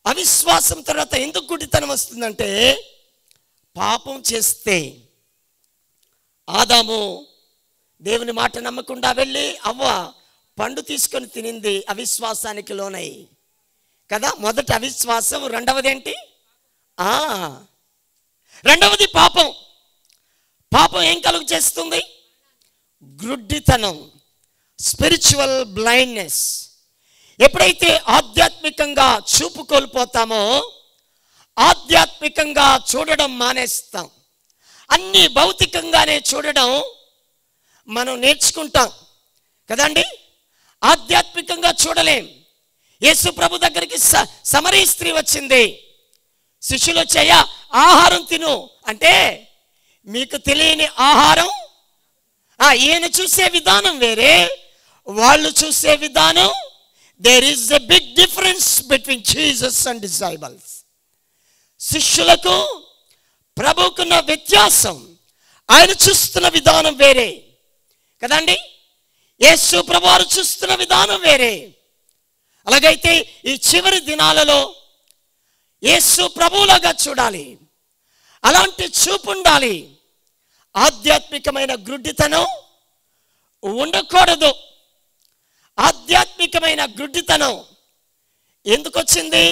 అవిశ్వాసం తర్వాత ఎందుకు గుడ్డితనం వస్తుందంటే పాపం చేస్తే ఆదాము దేవుని మాట నమ్మకుండా వెళ్ళి అవ్వ పండు తీసుకొని తినింది, అవిశ్వాసానికి లోనై కదా. మొదటి అవిశ్వాసం, రెండవది ఏంటి? రెండవది పాపం. పాపం ఏం కలుగు చేస్తుంది? గ్రుడ్డితనం, స్పిరిచువల్ బ్లైండ్నెస్. ఎప్పుడైతే ఆధ్యాత్మికంగా చూపు కోల్పోతామో ఆధ్యాత్మికంగా చూడడం మానేస్తాం. అన్నీ భౌతికంగానే చూడడం మనం నేర్చుకుంటాం కదండి. ఆధ్యాత్మికంగా చూడలేం. యేసు ప్రభు దగ్గరికి సమరీ స్త్రీ వచ్చింది. శిష్యులు వచ్చాయా ఆహారం తిను అంటే మీకు తెలియని ఆహారం. ఈయన చూసే విధానం వేరే, వాళ్ళు చూసే విధానం. There is a big difference between Jesus and disciples. శిష్యులకు ప్రభువుకున్న వ్యత్యాసం, ఆయన చూస్తున్న విధానం వేరే కదండి. యేసు ప్రభువారు చూస్తున్న విధానం వేరే. అలాగైతే ఈ చివరి దినాలలో యేసు ప్రభువులాగా చూడాలి. అలాంటి చూపు ఉండాలి. ఆధ్యాత్మికమైన గ్రుడ్డితనం ఉండకూడదు. ఆధ్యాత్మికమైన గ్రుడ్డితనం ఎందుకు వచ్చింది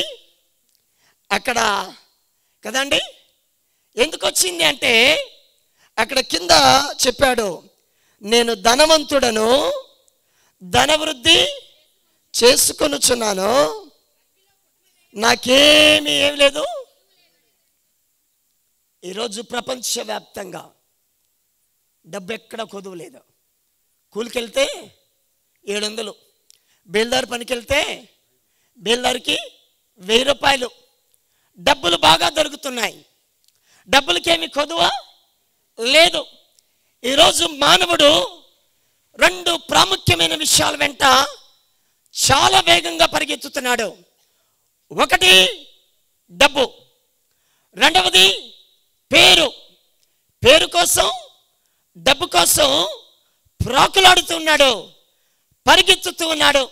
అక్కడ కదండి? ఎందుకు వచ్చింది అంటే అక్కడ కింద చెప్పాడు, నేను ధనవంతుడను, ధనవృద్ధి చేసుకొనుచున్నాను, నాకేమీ ఏం లేదు. ఈరోజు ప్రపంచవ్యాప్తంగా డబ్బు ఎక్కడ కొదువు లేదు. కూలికెళ్తే 700, బేల్దారు పనికి వెళ్తే బేల్దారికి 1000 రూపాయలు. డబ్బులు బాగా దొరుకుతున్నాయి. డబ్బులకేమి కొదువ లేదు. ఈరోజు మానవుడు 2 ప్రాముఖ్యమైన విషయాల వెంట చాలా వేగంగా పరిగెత్తుతున్నాడు. ఒకటి డబ్బు, రెండవది పేరు. పేరు కోసం, డబ్బు కోసం ప్రాకులాడుతున్నాడు, పరిగెత్తుతూ ఉన్నాడు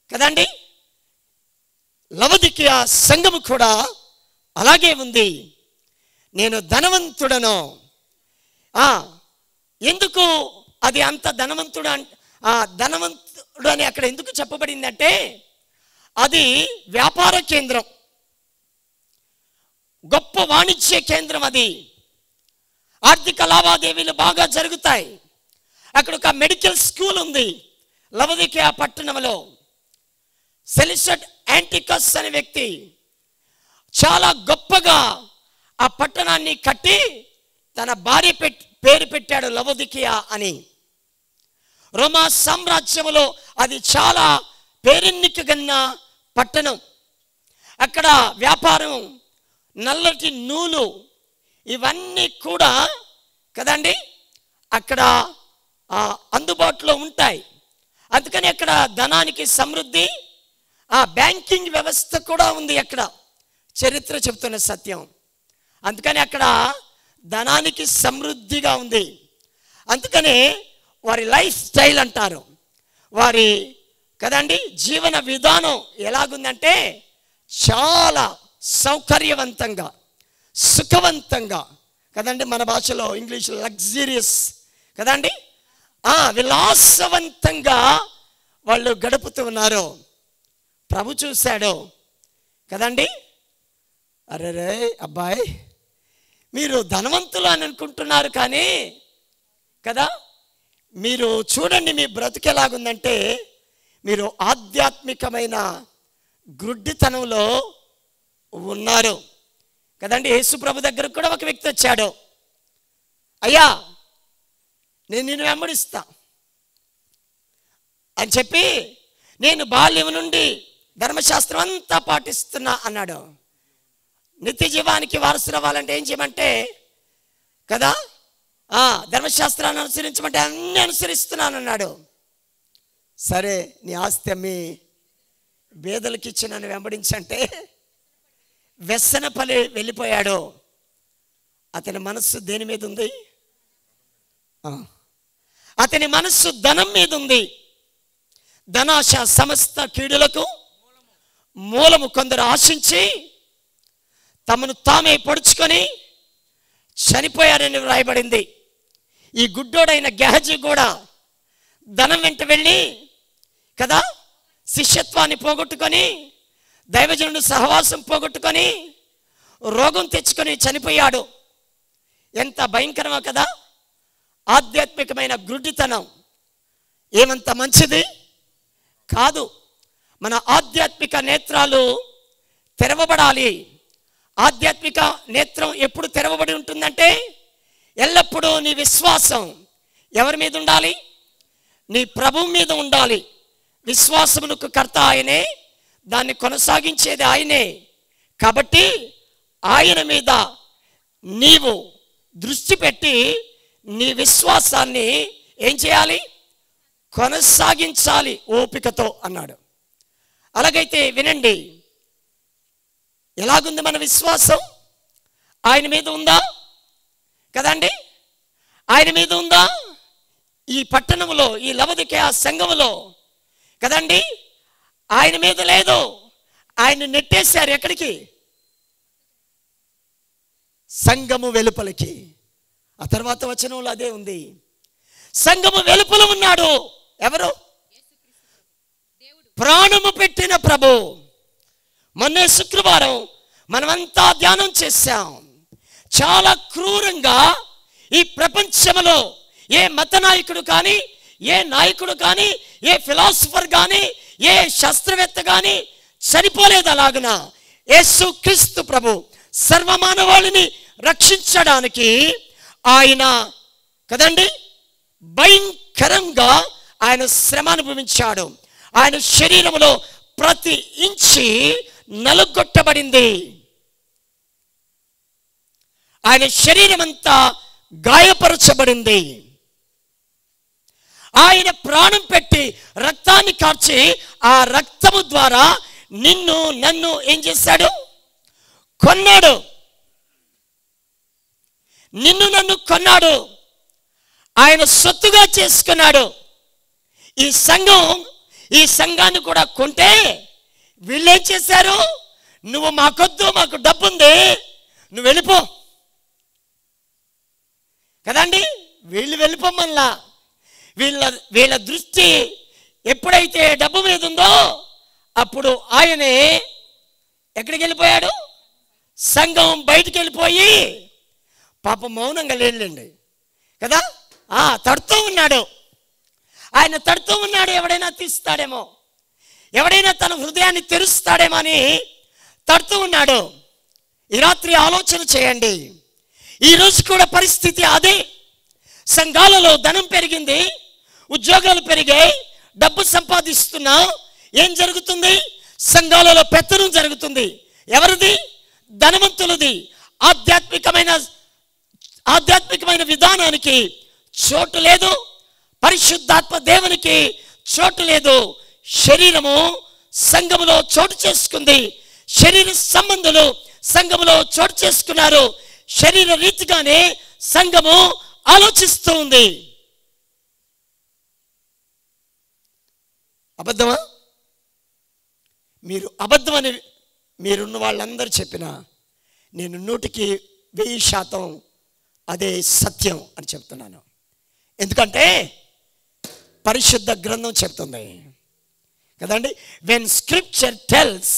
కదండి. లవదికియా సంఘము కూడా అలాగే ఉంది. నేను ధనవంతుడను. ఎందుకు అది అంత ధనవంతుడు ధనవంతుడు అని అక్కడ ఎందుకు చెప్పబడిందంటే అది వ్యాపార కేంద్రం, గొప్ప వాణిజ్య కేంద్రం. అది ఆర్థిక లావాదేవీలు బాగా జరుగుతాయి. అక్కడ ఒక మెడికల్ స్కూల్ ఉంది లవదికియా పట్టణంలో. సెలిసెట్ యాంటికస్ అనే వ్యక్తి చాలా గొప్పగా ఆ పట్టణాన్ని కట్టి తన భార్య పేరు పెట్టాడు లవదికియా అని. రోమా సామ్రాజ్యంలో అది చాలా పేరెన్నికగన్న పట్టణం. అక్కడ వ్యాపారం, నల్లటి నూలు, ఇవన్నీ కూడా కదండి అక్కడ అందుబాటులో ఉంటాయి. అందుకని అక్కడ ధనానికి సమృద్ధి, బ్యాంకింగ్ వ్యవస్థ కూడా ఉంది అక్కడ. చరిత్ర చెప్తున్న సత్యం. అందుకని అక్కడ ధనానికి సమృద్ధిగా ఉంది. అందుకనే వారి లైఫ్ స్టైల్ అంటారు, వారి కదండి జీవన విధానం ఎలాగుందంటే చాలా సౌకర్యవంతంగా, సుఖవంతంగా కదండి. మన భాషలో ఇంగ్లీష్ లగ్జరియస్ కదండి. విలాసవంతంగా వాళ్ళు గడుపుతూ ఉన్నారు. ప్రభు చూశాడు కదండి. అరే అబ్బాయి, మీరు ధనవంతులు అని అనుకుంటున్నారు కానీ కదా, మీరు చూడండి మీ బ్రతుకు ఎలాగుందంటే మీరు ఆధ్యాత్మికమైన గ్రుడ్డితనంలో ఉన్నారు కదండి. యేసు ప్రభు దగ్గరకు కూడా ఒక వ్యక్తి వచ్చాడు. అయ్యా, నేను నిన్ను వెంబడిస్తా అని చెప్పి, నేను బాల్యం నుండి ధర్మశాస్త్రం అంతా పాటిస్తున్నా అన్నాడు. నిత్య జీవానికి వారసులు అవ్వాలంటే ఏం చేయమంటే కదా, ధర్మశాస్త్రాన్ని అనుసరించమంటే అన్నీ అనుసరిస్తున్నాను అన్నాడు. సరే, నీ ఆస్తి అమ్మి పేదలకు ఇచ్చి నన్ను వెంబడించంటే వ్యసనపల్లి వెళ్ళిపోయాడు. అతని మనస్సు దేని మీద ఉంది? అతని మనస్సు ధనం మీద ఉంది. ధనాశ సమస్త కీడులకు మూలము. కొందరు ఆశించి తమను తామే పొడుచుకొని చనిపోయారని వ్రాయబడింది. ఈ గుడ్డోడైన గెహజీ కూడా ధనం వెంట వెళ్ళి కదా శిష్యత్వాన్ని పోగొట్టుకొని, దైవజనుడు సహవాసం పోగొట్టుకొని, రోగం తెచ్చుకొని చనిపోయాడు. ఎంత భయంకరమో కదా. ఆధ్యాత్మికమైన గుడ్డితనం ఏమంత మంచిది కాదు. మన ఆధ్యాత్మిక నేత్రాలు తెరవబడాలి. ఆధ్యాత్మిక నేత్రం ఎప్పుడు తెరవబడి ఉంటుందంటే, ఎల్లప్పుడూ నీ విశ్వాసం ఎవరి మీద ఉండాలి? నీ ప్రభువు మీద ఉండాలి. విశ్వాసమునకు కర్త ఆయనే, దాన్ని కొనసాగించేది ఆయనే. కాబట్టి ఆయన మీద నీవు దృష్టి పెట్టి నీ విశ్వాసాన్ని ఏం చేయాలి? కొనసాగించాలి ఓపికతో అన్నాడు. అలాగైతే వినండి, ఎలాగుంది మన విశ్వాసం? ఆయన మీద ఉందా కదండి? ఆయన మీద ఉందా? ఈ పట్టణంలో, ఈ లవదికయ సంఘములో కదండి, ఆయన మీద లేదు. ఆయన నెట్టేశారు ఎక్కడికి? సంఘము వెలుపలికి. ఆ తర్వాత వచనంలో అదే ఉంది. సంఘము వెలుపల ఉన్నాడు. ఎవరు? ప్రాణము పెట్టిన ప్రభు. మొన్నే శుక్రవారం మనమంతా ధ్యానం చేశాం. చాలా క్రూరంగా ఈ ప్రపంచంలో ఏ మత నాయకుడు కానీ, ఏ నాయకుడు కానీ, ఏ ఫిలాసఫర్ కానీ, ఏ శాస్త్రవేత్త కానీ చనిపోలేదు. అలాగున యేసు క్రీస్తు ప్రభు సర్వమానవాళిని రక్షించడానికి ఆయన కదండి భయంకరంగా ఆయన శ్రమ అనుభవించాడు. ఆయన శరీరంలో ప్రతి ఇంచి నలుగొట్టబడింది. ఆయన శరీరం అంతా గాయపరచబడింది. ఆయన ప్రాణం పెట్టి రక్తాన్ని కార్చి, ఆ రక్తము ద్వారా నిన్ను నన్ను ఏం చేశాడు? కొన్నాడు. నిన్ను నన్ను కొన్నాడు. ఆయన సొత్తుగా చేసుకున్నాడు. ఈ సంఘాన్ని కూడా కొంటే వీళ్ళేం చేశారు? నువ్వు మాకొద్దు, మాకు డబ్బు ఉంది, నువ్వు వెళ్ళిపో కదండి. వీళ్ళు వెళ్ళిపోమల్లా. వీళ్ళ దృష్టి ఎప్పుడైతే డబ్బు మీద ఉందో అప్పుడు ఆయనే ఎక్కడికి వెళ్ళిపోయాడు? సంఘం బయటికి వెళ్ళిపోయి పాపం మౌనంగా లేండి కదా, తడుతూ ఉన్నాడు. ఆయన తడుతూ ఉన్నాడు. ఎవడైనా తీస్తాడేమో, ఎవడైనా తన హృదయాన్ని తెరుస్తాడేమో అని తడుతూ ఉన్నాడు. ఈ రాత్రి ఆలోచన చేయండి. ఈరోజు కూడా పరిస్థితి అదే. సంఘాలలో ధనం పెరిగింది, ఉద్యోగాలు పెరిగాయి, డబ్బు సంపాదిస్తున్నాం. ఏం జరుగుతుంది? సంఘాలలో పెత్తనం జరుగుతుంది. ఎవరిది? ధనవంతులది. ఆధ్యాత్మికమైన విధానానికి చోటు లేదు. పరిశుద్ధాత్మ దేవునికి చోటు లేదు. శరీరము సంఘములో చోటు చేసుకుంది. శరీర సంబంధులు సంఘములో చోటు చేసుకున్నారు. శరీర రీతిగానే సంఘము ఆలోచిస్తూ ఉంది. అబద్ధమా? మీరు అబద్ధమని మీరున్న వాళ్ళందరూ చెప్పినా నేను 100% అదే సత్యం అని చెప్తున్నాను. ఎందుకంటే పరిశుద్ధ గ్రంథం చెప్తుంది కదండి, when scripture tells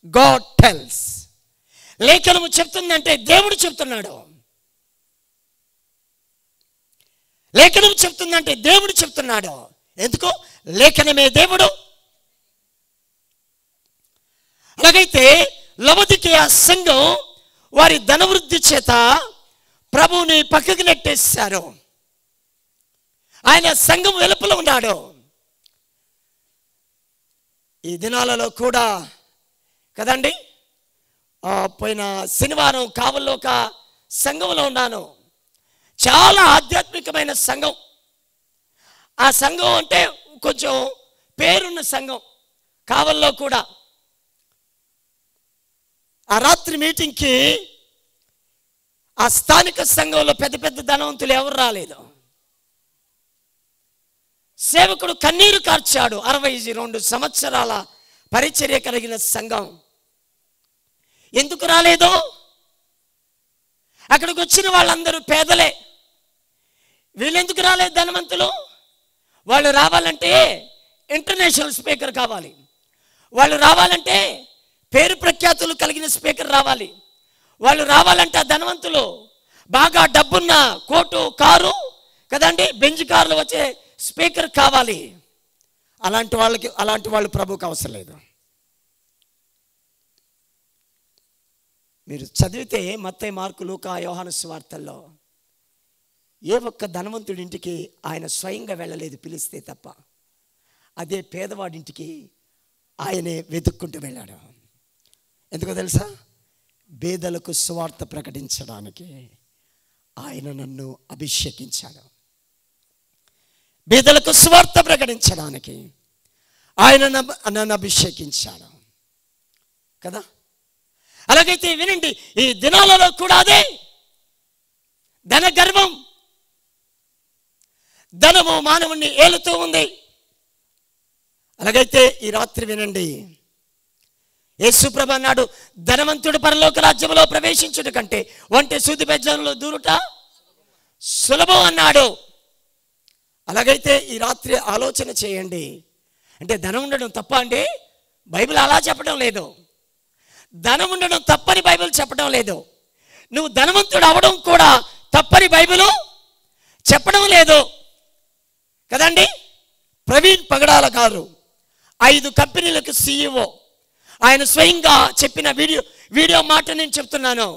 God tells. లేఖనము చెప్తుందంటే దేవుడు చెప్తున్నాడు. లేఖనం చెప్తుందంటే దేవుడు చెప్తున్నాడు. ఎందుకు? లేఖనమే దేవుడు. అలాగైతే లవొదికయ సంఘం వారి ధనవృద్ధి చేత ప్రభువుని పక్కకి నెట్టేశారు. ఆయన సంఘం వెలుపల ఉన్నాడు. ఈ దినాలలో కూడా కదండి, పోయిన శనివారం కావల్లో ఒక సంఘంలో ఉన్నాను. చాలా ఆధ్యాత్మికమైన సంఘం. ఆ సంఘం అంటే కొంచెం పేరున్న సంఘం కావల్లో కూడా. ఆ రాత్రి మీటింగ్కి ఆ స్థానిక సంఘంలో పెద్ద పెద్ద ధనవంతులు ఎవరు రాలేదు. సేవకుడు కన్నీరు కార్చాడు. 62 సంవత్సరాల పరిచర్య కలిగిన సంఘం. ఎందుకు రాలేదో? అక్కడికి వచ్చిన వాళ్ళందరూ పేదలే. వీళ్ళెందుకు రాలేదు ధనవంతులు? వాళ్ళు రావాలంటే ఇంటర్నేషనల్ స్పీకర్ కావాలి. వాళ్ళు రావాలంటే పేరు ప్రఖ్యాతులు కలిగిన స్పీకర్ రావాలి. వాళ్ళు రావాలంటే ఆ ధనవంతులు బాగా డబ్బున్న కోటు కారు కదండి, బెంజ్ కార్లు వచ్చే స్పీకర్ కావాలి. అలాంటి వాళ్ళు ప్రభువుకు అవసరం లేదు. మీరు చదివితే మత్తయి, మార్కు, లూకా, యోహాను సువార్తల్లో ఏ ఒక్క ధనవంతుడి ఇంటికి ఆయన స్వయంగా వెళ్ళలేదు పిలిస్తే తప్ప. అదే పేదవాడింటికి ఆయనే వెతుక్కుంటూ వెళ్ళాడు. ఎందుకో తెలుసా? పేదలకు సువార్త ప్రకటించడానికి ఆయన నన్ను అభిషేకించాడు. పేదలకు సువార్త ప్రకటించడానికి ఆయన నన్ను అభిషేకించాడు కదా. అలాగైతే వినండి, ఈ దినాలలో కూడా అదే ధన గర్వం, ధనము మానవుణ్ణి ఏలుతూ ఉంది. అలాగైతే ఈ రాత్రి వినండి, యేసుప్రభు అన్నాడు, ధనవంతుడు పరలోక రాజ్యంలో ప్రవేశించుట కంటే ఒంటె సూది బెజ్జంలో దూరుట సులభం అన్నాడు. అలాగైతే ఈ రాత్రి ఆలోచన చేయండి. అంటే ధనం ఉండడం తప్ప అంటే బైబిల్ అలా చెప్పడం లేదు. ధనం ఉండడం తప్పని బైబిల్ చెప్పడం లేదు. నువ్వు ధనవంతుడు అవడం కూడా తప్పని బైబిల్ చెప్పడం లేదు కదండి. ప్రవీణ్ పగడాల గారు 5 కంపెనీలకు CEO. ఆయన స్వయంగా చెప్పిన వీడియో మాట నేను చెప్తున్నాను.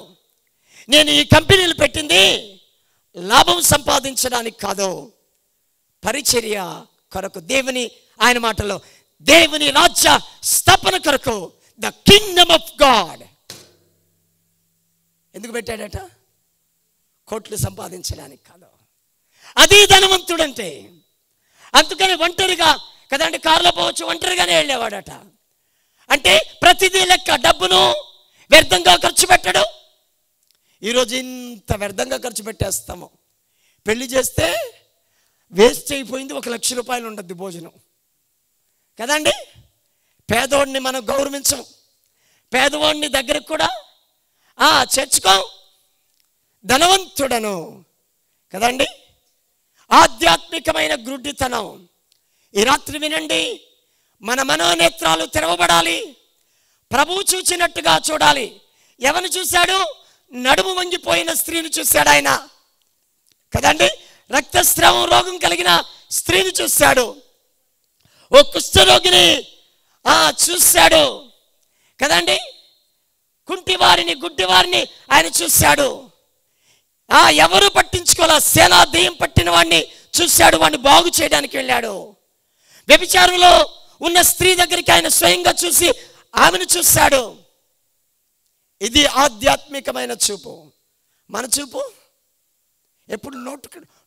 నేను ఈ కంపెనీలు పెట్టింది లాభం సంపాదించడానికి కాదు, పరిచర్య కొరకు, దేవుని, ఆయన మాటలో దేవుని రాజ్య స్థాపన కొరకు, ద కింగ్డమ్ ఆఫ్ గాడ్. ఎందుకు పెట్టాడట? కోట్లు సంపాదించడానికి కాదు. అది ధనవంతుడంటే. అందుకని ఒంటరిగా కదండి, కారులో పోవచ్చు, ఒంటరిగానే వెళ్ళేవాడట. అంటే ప్రతిదీ లెక్క, డబ్బును వ్యర్థంగా ఖర్చు పెట్టడు. ఈరోజు ఇంత వ్యర్థంగా ఖర్చు పెట్టేస్తాము. పెళ్లి చేస్తే వేస్ట్ అయిపోయింది, 1 లక్ష రూపాయలు ఉండద్దు భోజనం కదండి. పేదవాడిని మనం గౌరవించం, పేదవాడిని దగ్గరకు కూడా చేర్చుకోం. ధనవంతుడను కదండి, ఆధ్యాత్మికమైన గుడ్డితనం. ఈ రాత్రి వినండి, మన మనోనేత్రాలు తెరవబడాలి. ప్రభువు చూచినట్టుగా చూడాలి. ఎవరిని చూశాడు? నడుము వంగిపోయిన స్త్రీని చూశాడు ఆయన కదండి. రక్తస్రావం రోగం కలిగిన స్త్రీని చూశాడు. ఓ కుష్ఠరోగిని చూశాడు కదండి. కుంటివారిని, గుడ్డివారిని ఆయన చూశాడు. ఎవరు పట్టించుకోలే. సేనా దెయ్యం పట్టిన వాడిని చూశాడు, వాడిని బాగు చేయడానికి వెళ్ళాడు. వ్యభిచారంలో ఉన్న స్త్రీ దగ్గరికి ఆయన స్వయంగా చూసి ఆమెను చూశాడు. ఇది ఆధ్యాత్మికమైన చూపు. మన చూపు ఎప్పుడు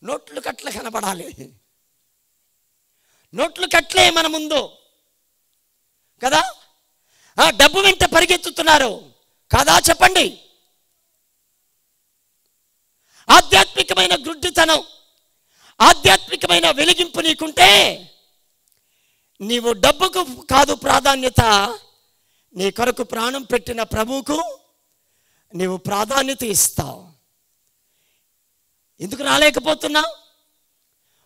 నోట్లు కట్ల కనబడాలి. నోట్లు కట్లే మన ముందు కదా. డబ్బు వెంట పరిగెత్తుతున్నారు కదా, చెప్పండి. ఆధ్యాత్మికమైన గుడ్డితనం, ఆధ్యాత్మికమైన వెలిగింపు నీకుంటే నీవు డబ్బుకు కాదు ప్రాధాన్యత, నీ కొరకు ప్రాణం పెట్టిన ప్రభువుకు నీవు ప్రాధాన్యత ఇస్తావు. ఎందుకు రాలేకపోతున్నావు?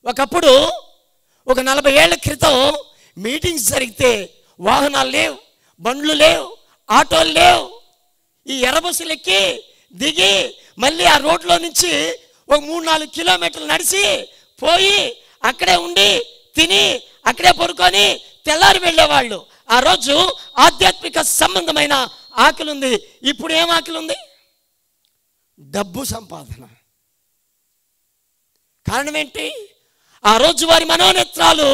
ఒకప్పుడు ఒక 40 ఏళ్ల క్రితం మీటింగ్స్ జరిగితే వాహనాలు లేవు, బండ్లు లేవు, ఆటోలు లేవు. ఈ ఎర్రబస్సులు ఎక్కి దిగి మళ్ళీ ఆ రోడ్లో నుంచి ఒక 3-4 కిలోమీటర్లు నడిచి పోయి అక్కడే ఉండి తిని అక్కడే పడుకొని తెల్లారి వెళ్ళేవాళ్ళు. ఆ రోజు ఆధ్యాత్మిక సంబంధమైన ఆకలి ఉంది. ఇప్పుడు ఏం ఆకలి ఉంది? డబ్బు సంపాదన. కారణం ఏంటి? ఆ రోజు వారి మనోనేత్రాలు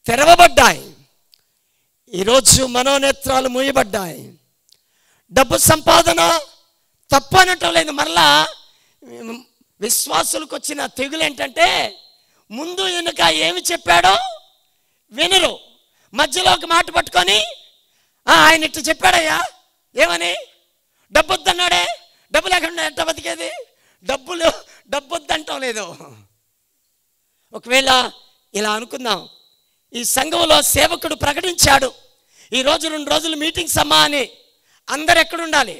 తెరవబడ్డాయి, ఈరోజు మనోనేత్రాలు మూయబడ్డాయి. డబ్బు సంపాదన తప్పనటం లేదు. మరలా విశ్వాసులకు వచ్చిన తెగులు ఏంటంటే, ముందు వెనుక ఏమి చెప్పాడో వినరు. మధ్యలో ఒక మాట పట్టుకొని ఆయన ఇట్లా చెప్పాడయ్యా, ఏమని? డబ్బు వద్దన్నాడే, డబ్బు లేకుండా ఎట్ట బతికేది? డబ్బు వద్దంటాం లేదు. ఒకవేళ ఇలా అనుకుందాం, ఈ సంఘంలో సేవకుడు ప్రకటించాడు, ఈరోజు 2 రోజులు మీటింగ్స్ అమ్మా అని. అందరు ఎక్కడ ఉండాలి?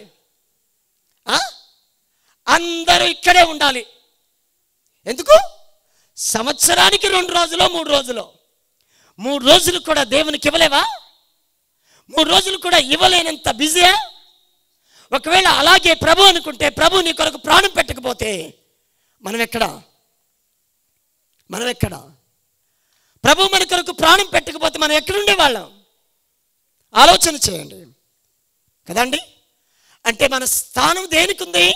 అందరూ ఇక్కడే ఉండాలి. ఎందుకు? సంవత్సరానికి 2 రోజులు 3 రోజులు 3 రోజులు కూడా దేవునికి ఇవ్వలేవా? 3 రోజులు కూడా ఇవ్వలేనంత బిజీయా? ఒకవేళ అలాగే ప్రభు అనుకుంటే, ప్రభు నీ కొరకు ప్రాణం పెట్టకపోతే మనం ఎక్కడ? ప్రభు మన కొరకు ప్రాణం పెట్టకపోతే మనం ఎక్కడుండే వాళ్ళం? ఆలోచన చేయండి కదండి. అంటే మన స్థానం దేనికి ఉంది?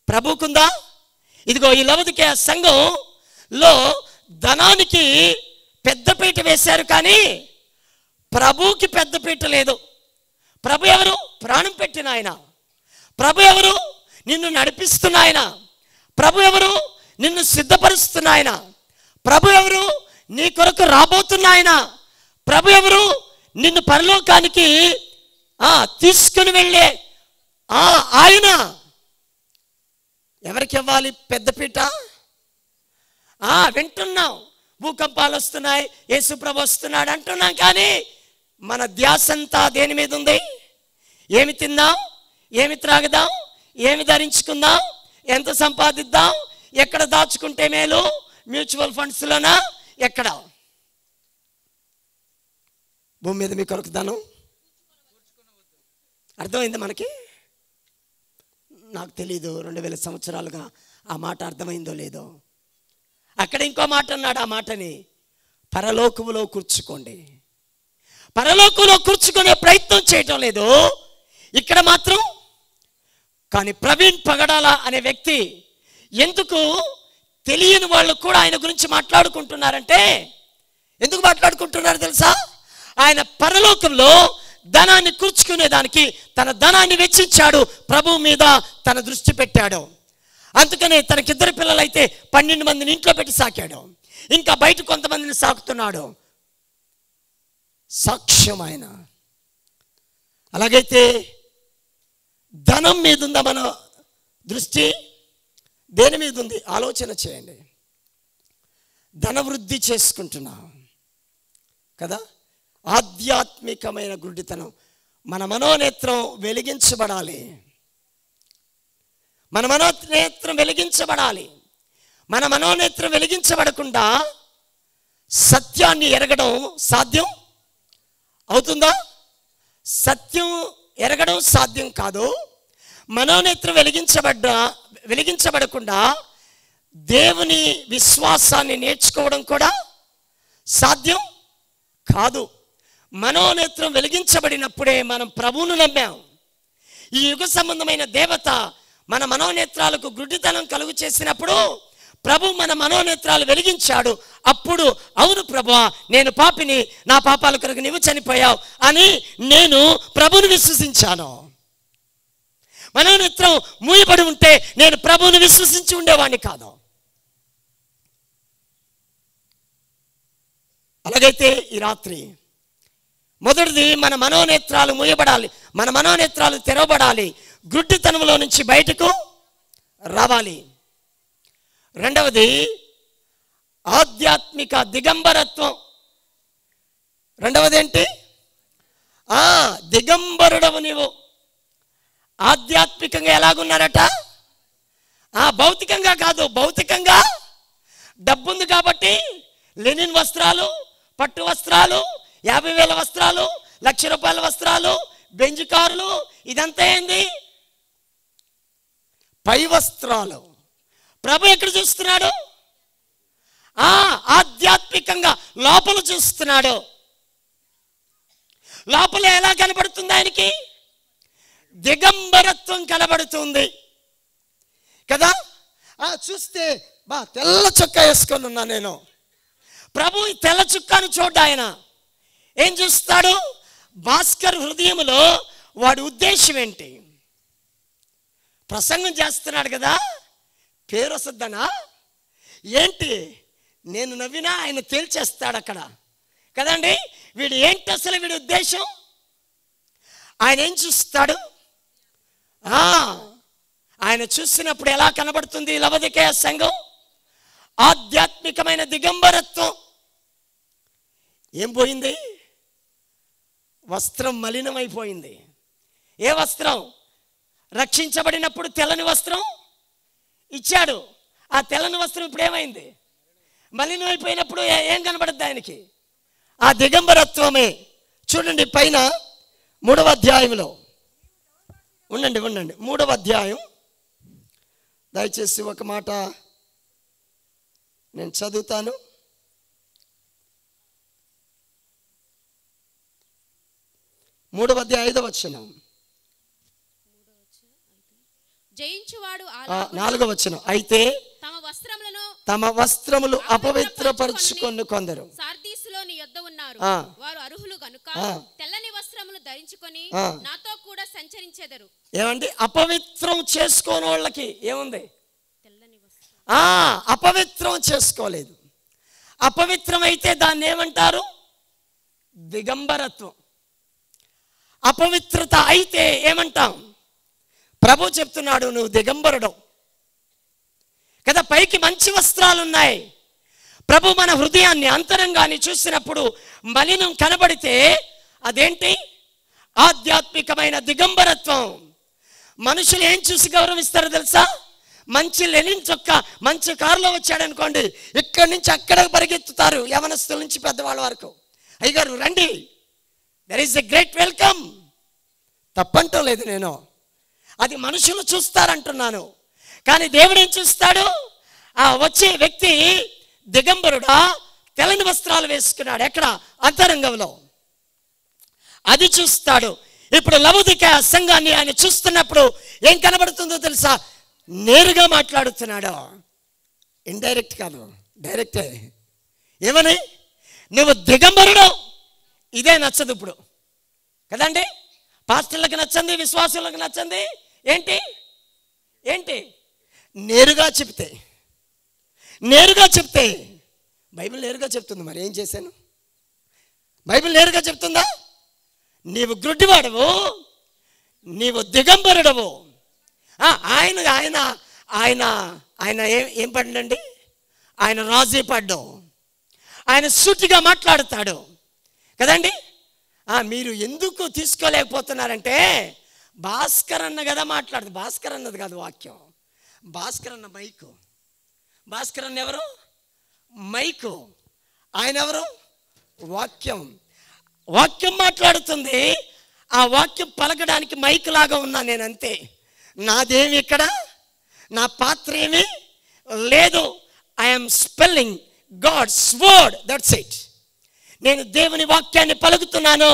ప్రభుకుందా? ఇదిగో ఈ లవొదికయ సంఘంలో ధనానికి పెద్దపీట వేశారు, కానీ ప్రభుకి పెద్దపీట లేదు. ప్రభు ఎవరు? ప్రాణం పెట్టిన ఆయన. ప్రభు ఎవరు? నిన్ను నడిపిస్తున్న ఆయన. ప్రభు ఎవరు? నిన్ను సిద్ధపరుస్తున్న ఆయన. ప్రభు ఎవరు? నీ కొరకు రాబోతున్న ఆయన. ప్రభు ఎవరు? నిన్ను పరలోకానికి తీసుకుని వెళ్ళే ఆయన. ఎవరికి ఇవ్వాలి పెద్దపీట? వింటున్నాం, భూకంపాలు వస్తున్నాయి, యేసు ప్రభు వస్తున్నాడు అంటున్నాం, కానీ మన ధ్యాస అంతా దేని మీద ఉంది? ఏమి తిందాం, ఏమి త్రాగుదాం, ఏమి ధరించుకుందాం, ఎంత సంపాదిద్దాం, ఎక్కడ దాచుకుంటే మేలు, మ్యూచువల్ ఫండ్స్లోనా, ఎక్కడ? భూమి మీద మీ కొరకు ధనం. అర్థమైంది మనకి? నాకు తెలీదు 2000 సంవత్సరాలుగా ఆ మాట అర్థమైందో లేదో. అక్కడ ఇంకో మాట అన్నాడు, ఆ మాటని పరలోకములో కూర్చుకోండి. పరలోకంలో కూర్చుకునే ప్రయత్నం చేయటం లేదు ఇక్కడ మాత్రం. కానీ ప్రవీణ్ పగడాల అనే వ్యక్తి ఎందుకు తెలియని వాళ్ళు కూడా ఆయన గురించి మాట్లాడుకుంటున్నారంటే, ఎందుకు మాట్లాడుకుంటున్నారు తెలుసా? ఆయన పరలోకంలో ధనాన్ని కూర్చుకునే దానికి తన ధనాన్ని వెచ్చించాడు, ప్రభు మీద తన దృష్టి పెట్టాడు. అందుకనే తనకి 2 పిల్లలైతే 12 మందిని ఇంట్లో పెట్టి సాకాడు, ఇంకా బయట కొంతమందిని సాకుతున్నాడు. సాక్ష్యం ఆయన. అలాగైతే ధనం మీద ఉందా మన దృష్టి? దేని మీద ఉంది? ఆలోచన చేయండి. ధన వృద్ధి చేసుకుంటున్నాం కదా. ఆధ్యాత్మికమైన గుడ్డితనం. మన మనోనేత్రం వెలిగించబడాలి. మన మనోనేత్రం వెలిగించబడాలి. మన మనోనేత్రం వెలిగించబడకుండా సత్యాన్ని ఎరగడం సాధ్యం అవుతుందా? సత్యం ఎరగడం సాధ్యం కాదు. మనోనేత్రం వెలిగించబడకుండా దేవుని విశ్వాసాన్ని నేర్చుకోవడం కూడా సాధ్యం కాదు. మనోనేత్రం వెలిగించబడినప్పుడే మనం ప్రభువును నమ్మాం. ఈ యుగ సంబంధమైన దేవత మన మనోనేత్రాలకు గుడ్డితనం కలుగు చేసినప్పుడు ప్రభు మన మనోనేత్రాలు వెలిగించాడు. అప్పుడు అవును ప్రభువా, నేను పాపిని, నా పాపాల కొరకు నీవు చనిపోయావు అని నేను ప్రభువును విశ్వసించాను. మనోనేత్రం మూయబడి ఉంటే నేను ప్రభువును విశ్వసించి ఉండేవాడిని కాదు. అలాగైతే ఈ రాత్రి మొదటిది మన మనోనేత్రాలు మూయబడాలి, మన మనోనేత్రాలు తెరవబడాలి, గుడ్డితనంలో నుంచి బయటకు రావాలి. రెండవది ఆధ్యాత్మిక దిగంబరత్వం. రెండవది ఏంటి? దిగంబరుడవు నీవు. ఆధ్యాత్మికంగా ఎలాగున్నారట? భౌతికంగా కాదు, భౌతికంగా డబ్బుంది కాబట్టి లెనిన్ వస్త్రాలు, పట్టు వస్త్రాలు, 50,000 వస్త్రాలు, ₹1,00,000 వస్త్రాలు, బెంజ్ కారులు, ఇదంతా ఏంది? పై వస్త్రాలు. ప్రభు ఎక్కడ చూస్తున్నాడు? ఆధ్యాత్మిక ఆధ్యాత్మికంగా లోపల చూస్తున్నాడు. లోపల ఎలా కనబడుతుంది? ఆయనకి దిగంబరత్వం కనబడుతుంది కదా. చూస్తే తెల్ల చొక్కా వేసుకొని ఉన్నా నేను. ప్రభు ఈ తెల్ల చుక్కాను చూడ్డా ఆయన ఏం చూస్తాడు? భాస్కర్ హృదయంలో వాడి ఉద్దేశం ఏంటి? ప్రసంగం చేస్తున్నాడు కదా, పేరు వస్తుందనా ఏంటి? నేను నవ్వినా ఆయన తేల్చేస్తాడు అక్కడ కదండి. వీడు ఏంటి అసలు వీడి ఉద్దేశం? ఆయన ఏం చూస్తాడు? ఆయన చూసినప్పుడు ఎలా కనబడుతుంది లవొదికయ సంఘం? ఆధ్యాత్మికమైన దిగంబరత్వం. ఏం పోయింది? వస్త్రం మలినమైపోయింది. ఏ వస్త్రం? రక్షించబడినప్పుడు తెల్లని వస్త్రం ఇచ్చాడు. ఆ తెల్లని వస్త్రం ఇప్పుడు ఏమైంది? మలినమైపోయినప్పుడు ఏం కనబడుద్ది ఆయనకి? ఆ దిగంబరత్వమే. చూడండి పైన 3వ అధ్యాయంలో ఉండండి 3వ అధ్యాయం దయచేసి ఒక మాట నేను చదువుతాను. 3వ అధ్యాయం 5వ వచనం. జయించువాడు 4వ వచనం. అయితే తమ వస్త్రములు అపవిత్రపరచుకొని కొందరు సార్దీసులో నీ యొద్ద ఉన్నారు. వారు అర్హులు గనుక తెల్లని వస్త్రములు ధరించుకొని నాతో కూడా సంచరించెదరు. ఏమండి? అపవిత్రం చేసుకోని వాళ్ళకి ఏముంది? అపవిత్రం చేసుకోలేదు. అపవిత్రం అయితే దాన్ని ఏమంటారు? దిగంబరత్వం. అపవిత్రత అయితే ఏమంటాం? ప్రభు చెప్తున్నాడు నువ్వు దిగంబరుడు కదా. పైకి మంచి వస్త్రాలు ఉన్నాయి. ప్రభు మన హృదయాన్ని అంతరంగాన్ని చూసినప్పుడు మలినం కనబడితే అదేంటి? ఆధ్యాత్మికమైన దిగంబరత్వం. మనుషులు ఏం చూసి గౌరవిస్తారో తెలుసా? మంచి లెనిన్ చొక్కా మంచి కారులో వచ్చాడనుకోండి, ఇక్కడి నుంచి అక్కడికి పరిగెత్తుతారు యవనస్తుల నుంచి పెద్దవాళ్ళ వరకు. అయ్యగారు రండి, there is a great welcome. తప్పంటం లేదు నేను, అది మనుషులు చూస్తారంటున్నాను. కానీ దేవుడు ఏం చూస్తాడు? ఆ వచ్చే వ్యక్తి దిగంబరుడా, తెల్లని వస్త్రాలు వేసుకున్నాడు. ఎక్కడ? అంతరంగంలో. అది చూస్తాడు. ఇప్పుడు లవొదికయ సంఘాన్ని ఆయన చూస్తున్నప్పుడు ఏం కనబడుతుందో తెలుసా? నేరుగా మాట్లాడుతున్నాడు. ఇండైరెక్ట్ కాదు, డైరెక్టే. ఏమని? నువ్వు దిగంబరుడు. ఇదే నచ్చదు ఇప్పుడు కదండి. పాస్టర్లకు నచ్చంది, విశ్వాసులకు నచ్చంది. ఏంటి ఏంటి? నేరుగా చెప్తే బైబిల్ నేరుగా చెప్తుంది. మరి ఏం చేశాను? బైబిల్ నేరుగా చెప్తుందా? నీవు గ్రుడ్డివాడవు, నీవు దిగంబరుడవు. ఆయన ఆయన ఆయన ఆయన ఏం పడ్డండి? ఆయన రాజీ పడ్డం. ఆయన సూటిగా మాట్లాడతాడు కదండి. మీరు ఎందుకు తీసుకోలేకపోతున్నారంటే భాస్కర్ అన్న కదా మాట్లాడుతుంది. భాస్కర్ అన్నది కాదు వాక్యం. భాస్కర్ అన్న మైకు. భాస్కర్ అన్న ఎవరు? మైకు. ఆయన ఎవరు? వాక్యం. వాక్యం మాట్లాడుతుంది. ఆ వాక్యం పలకడానికి మైక్ లాగా ఉన్నా నేను, అంతే. నాదేమి ఇక్కడ, నా పాత్ర ఏమి లేదు. I'm spelling God's word, that's it. నేను దేవుని వాక్యాన్ని పలుకుతున్నాను,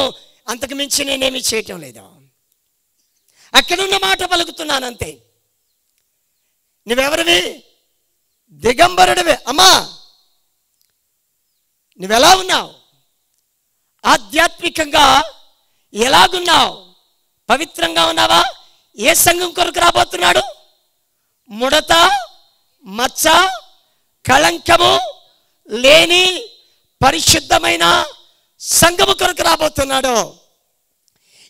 అంతకు మించి నేనేమి చేయటం లేదు. అక్కడున్న మాట పలుకుతున్నాను అంతే. నువ్వెవరివి? దిగంబరుడివే. అమ్మా నువ్వెలా ఉన్నావు? ఆధ్యాత్మికంగా ఎలాగున్నావు? పవిత్రంగా ఉన్నావా? ఏ సంఘం కొరకు రాబోతున్నాడు? ముడత మచ్చ కళంకము లేని పరిశుద్ధమైన సంఘము కొరకు రాబోతున్నాడు.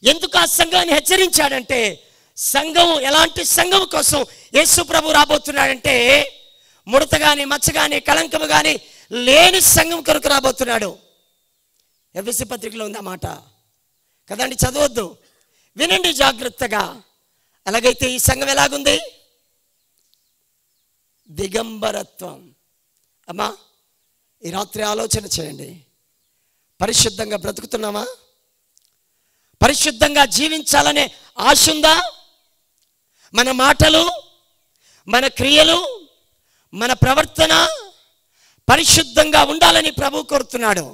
ఎందుకు ఆ సంఘాన్ని హెచ్చరించాడంటే, సంఘం ఎలాంటి సంఘం కోసం యేసు ప్రభు రాబోతున్నాడంటే, ముడత కానీ మచ్చ కానీ కళంకము కానీ లేని సంఘం కొరకు రాబోతున్నాడు. ఎఫెసీ పత్రికలో ఉంది ఆ మాట కదండి. చదవద్దు, వినండి జాగ్రత్తగా. అలాగైతే ఈ సంఘం ఎలాగుంది? దిగంబరత్వం. అమ్మా ఈ రాత్రి ఆలోచన చేయండి. పరిశుద్ధంగా బ్రతుకుతున్నామా? పరిశుద్ధంగా జీవించాలనే ఆశ ఉందా? మన మాటలు, మన క్రియలు, మన ప్రవర్తన పరిశుద్ధంగా ఉండాలని ప్రభు కోరుతున్నాడు.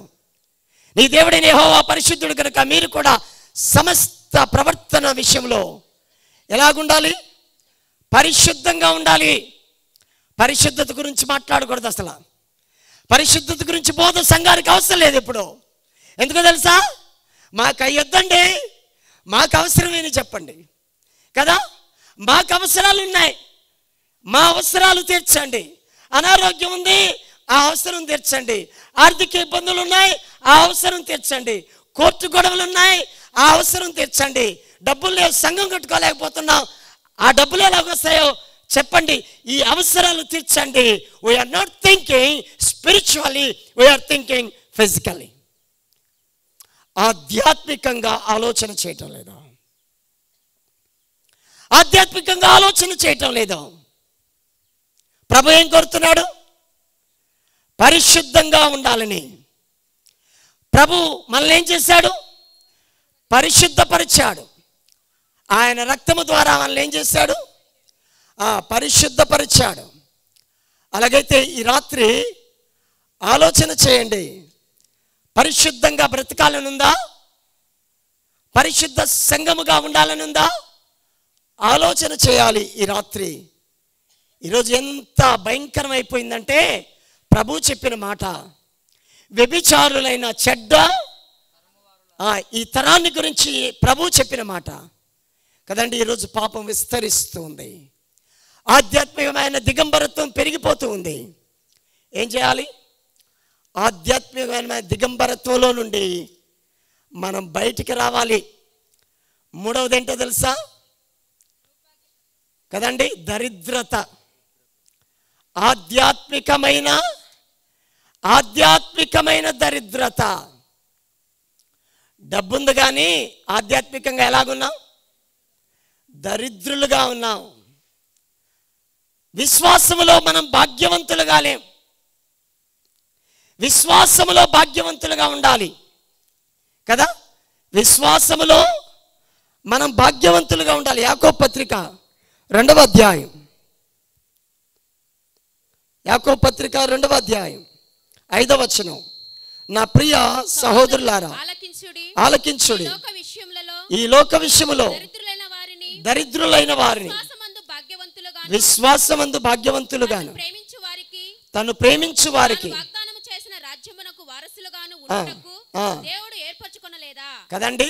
నీ దేవుడైన యెహోవా పరిశుద్ధుడు కనుక మీరు కూడా సమస్త ప్రవర్తన విషయంలో ఎలాగుండాలి? పరిశుద్ధంగా ఉండాలి. పరిశుద్ధత గురించి మాట్లాడకూడదు. అసలు పరిశుద్ధత గురించి బోధ సంఘానికి అవసరం లేదు ఇప్పుడు. ఎందుకో తెలుసా? మాకు అయ్యొద్దండి, మాకు అవసరమేని చెప్పండి కదా. మాకు అవసరాలు ఉన్నాయి, మా అవసరాలు తీర్చండి. అనారోగ్యం ఉంది, ఆ అవసరం తీర్చండి. ఆర్థిక ఇబ్బందులు ఉన్నాయి, ఆ అవసరం తీర్చండి. కోర్టు గొడవలు ఉన్నాయి, ఆ అవసరం తీర్చండి. డబ్బులు లేవు, సంఘం కట్టుకోలేకపోతున్నాం, ఆ డబ్బులు ఎలాగొస్తాయో చెప్పండి. ఈ అవసరాలు తీర్చండి. We are not thinking spiritually, we are thinking physically. ఆధ్యాత్మికంగా ఆలోచన చేయటం లేదు, ఆధ్యాత్మికంగా ఆలోచన చేయటం లేదు. ప్రభు ఏం కోరుతున్నాడు? పరిశుద్ధంగా ఉండాలని. ప్రభు మనల్ని ఏం చేశాడు? పరిశుద్ధపరిచాడు. ఆయన రక్తము ద్వారా మనల్ని ఏం చేశాడు? పరిశుద్ధపరిచాడు. అలాగైతే ఈ రాత్రి ఆలోచన చేయండి. పరిశుద్ధంగా బ్రతకాలనుందా? పరిశుద్ధ సంఘముగా ఉండాలనుందా? ఆలోచన చేయాలి ఈ రాత్రి. ఈరోజు ఎంత భయంకరమైపోయిందంటే ప్రభు చెప్పిన మాట, వ్యభిచారులైన చెడ్డ ఈ తరాన్ని గురించి ప్రభు చెప్పిన మాట కదండి. ఈరోజు పాపం విస్తరిస్తూ ఉంది, ఆధ్యాత్మికమైన దిగంబరత్వం పెరిగిపోతూ ఉంది. ఏం చేయాలి? ఆధ్యాత్మికమైన దిగంబరత్వంలో నుండి మనం బయటికి రావాలి. మూడవది ఏంటో తెలుసా కదండి? దరిద్రత. ఆధ్యాత్మికమైన దరిద్రత. డబ్బుంది కానీ ఆధ్యాత్మికంగా ఎలాగున్నాం? దరిద్రులుగా ఉన్నాం. విశ్వాసములో మనం భాగ్యవంతులుగా లేం. విశ్వాసములో భాగ్యవంతులుగా ఉండాలి కదా. విశ్వాసములో మనం భాగ్యవంతులుగా ఉండాలి. యాకోబు పత్రిక 2వ అధ్యాయం, యాకోబు పత్రిక 2వ అధ్యాయం 5వ వచనం. నా ప్రియ సహోదరులారా ఆలకించుడి, ఈ లోక విషయములో దరిద్రులైన వారిని విశ్వాసమందు భాగ్యవంతులుగాను తను ప్రేమించు వారికి కదండి.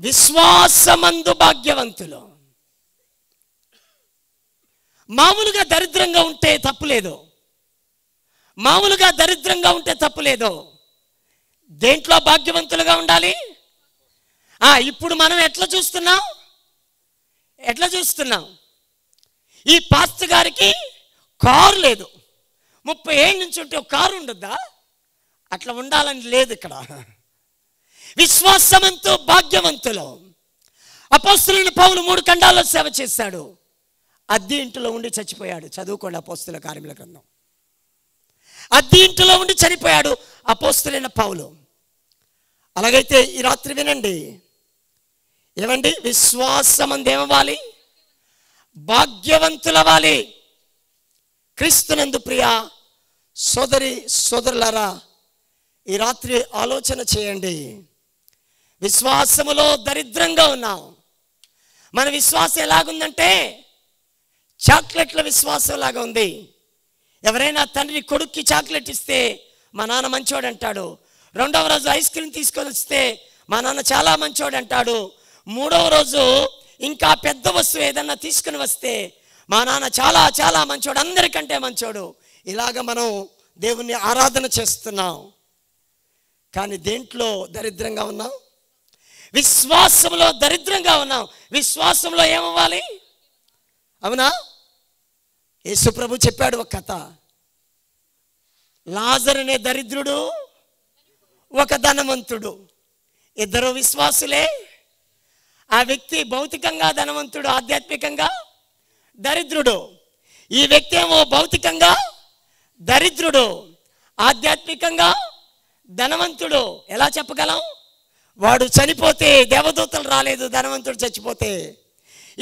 విశ్వాసమందు భాగ్యవంతులు. మామూలుగా దరిద్రంగా ఉంటే తప్పులేదు, మామూలుగా దరిద్రంగా ఉంటే తప్పులేదు. దేంట్లో భాగ్యవంతులుగా ఉండాలి? ఇప్పుడు మనం ఎట్లా చూస్తున్నాం? ఈ పాస్టర్ గారికి కారు లేదు, 30 ఏళ్ళ నుంచి ఉంటే ఒక కారు ఉండద్దా? అట్లా ఉండాలని లేదు ఇక్కడ. విశ్వాసమంతో భాగ్యవంతులు. అపోస్తలుడైన పౌలు 3 ఖండాల్లో సేవ చేశాడు, అద్దె ఇంటిలో ఉండి చచ్చిపోయాడు. చదువుకోండి అపోస్తలుల కార్యముల గ్రంథం. అద్దె ఇంటిలో ఉండి చనిపోయాడు అపోస్తలుడైన పౌలు. అలాగైతే ఈ రాత్రి వినండి, ఏమండి? విశ్వాసమందు ఏమవ్వాలి? భాగ్యవంతులవ్వాలి. క్రీస్తునందు ప్రియ సోదరి సోదరులారా, ఈ రాత్రి ఆలోచన చేయండి. విశ్వాసములో దరిద్రంగా ఉన్నాం. మన విశ్వాసం ఎలాగుందంటే చాక్లెట్ల విశ్వాసం లాగా ఉంది. ఎవరైనా తండ్రి కొడుక్కి చాక్లెట్ ఇస్తే మా నాన్న మంచోడు అంటాడు. 2వ రోజు ఐస్ క్రీమ్ తీసుకొని వస్తే మా నాన్న చాలా మంచోడు అంటాడు. 3వ రోజు ఇంకా పెద్ద వస్తువు ఏదన్నా తీసుకుని వస్తే మా నాన్న చాలా చాలా మంచోడు, అందరికంటే మంచోడు. ఇలాగ మనం దేవుణ్ణి ఆరాధన చేస్తున్నాం. కానీ దేంట్లో దరిద్రంగా ఉన్నాం? విశ్వాసంలో దరిద్రంగా ఉన్నాం. విశ్వాసంలో ఏమవ్వాలి? అవునా? యేసు ప్రభు చెప్పాడు ఒక కథ. లాజరు అనే దరిద్రుడు, ఒక ధనవంతుడు, ఇద్దరు విశ్వాసులే. ఆ వ్యక్తి భౌతికంగా ధనవంతుడు, ఆధ్యాత్మికంగా దరిద్రుడు. ఈ వ్యక్తి ఏమో భౌతికంగా దరిద్రుడు, ఆధ్యాత్మికంగా ధనవంతుడు. ఎలా చెప్పగలం? వాడు చనిపోతే దేవదూతలు రాలేదు, ధనవంతుడు చచ్చిపోతే.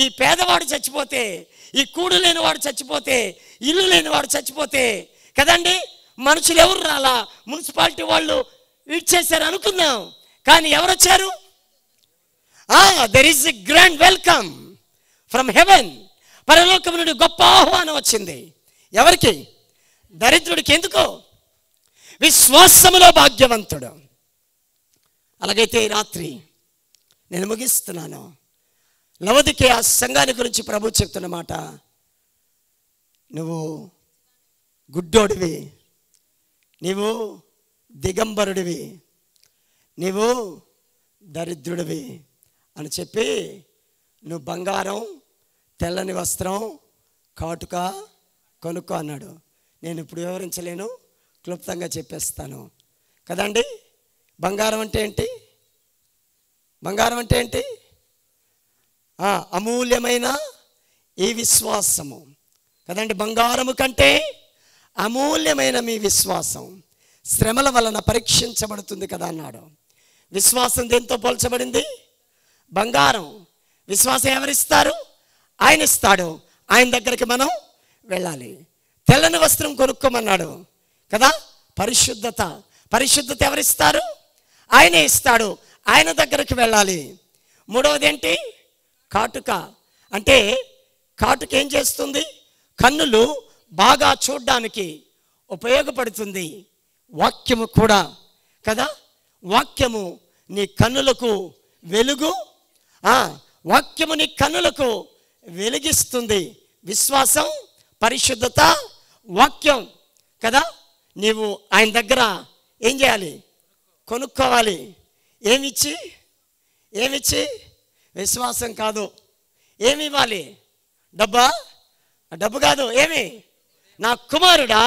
ఈ పేదవాడు చచ్చిపోతే, ఈ కూడు లేనివాడు చచ్చిపోతే, ఇల్లు లేనివాడు చచ్చిపోతే కదండి. మనుషులు ఎవరు రాలా, మున్సిపాలిటీ వాళ్ళు ఇచ్చేసారు అనుకున్నాం. కానీ ఎవరు వచ్చారు? There is a grand welcome from heaven. పరలోకం నుండి గొప్ప ఆహ్వానం వచ్చింది. ఎవరికి? దరిద్రుడికి. ఎందుకో? విశ్వాసములో భాగ్యవంతుడు. అలాగైతే ఈ రాత్రి నేను ముగిస్తున్నాను. లవొదికయ సంఘాన్ని గురించి ప్రభు చెప్తున్నమాట, నువ్వు గుడ్డోడివి, నీవు దిగంబరుడివి, నీవు దరిద్రుడివి అని చెప్పి, నువ్వు బంగారం, తెల్లని వస్త్రం, కాటుక కొనుక్కో అన్నాడు. నేను ఇప్పుడు వివరించలేను, క్లుప్తంగా చెప్పేస్తాను కదండి. బంగారం అంటే ఏంటి? బంగారం అంటే ఏంటి? అమూల్యమైన ఈ విశ్వాసము కదండి. బంగారము కంటే అమూల్యమైన మీ విశ్వాసం శ్రమల వలన పరీక్షించబడుతుంది కదా అన్నాడు. విశ్వాసం దేంతో పోల్చబడింది? బంగారం. విశ్వాసం ఎవరిస్తారు? ఆయన ఇస్తాడు. ఆయన దగ్గరికి మనం వెళ్ళాలి. తెల్లని వస్త్రం కొనుక్కోమన్నాడు కదా. పరిశుద్ధత. పరిశుద్ధత ఎవరిస్తారు? ఆయనే ఇస్తాడు. ఆయన దగ్గరికి వెళ్ళాలి. మూడవది ఏంటి? కాటుక. అంటే కాటుక ఏం చేస్తుంది? కన్నులు బాగా చూడడానికి ఉపయోగపడుతుంది. వాక్యము కూడా కదా. వాక్యము నీ కన్నులకు వెలుగు, వాక్యము నీ కన్నులకు వెలిగిస్తుంది. విశ్వాసం, పరిశుద్ధత, వాక్యం కదా. నీవు ఆయన దగ్గర ఏం చేయాలి? కొనుక్కోవాలి. ఏమిచ్చి? ఏమిచ్చి? విశ్వాసం కాదు. ఏమి ఇవ్వాలి? డబ్బా? డబ్బు కాదు. ఏమి? నా కుమారుడా,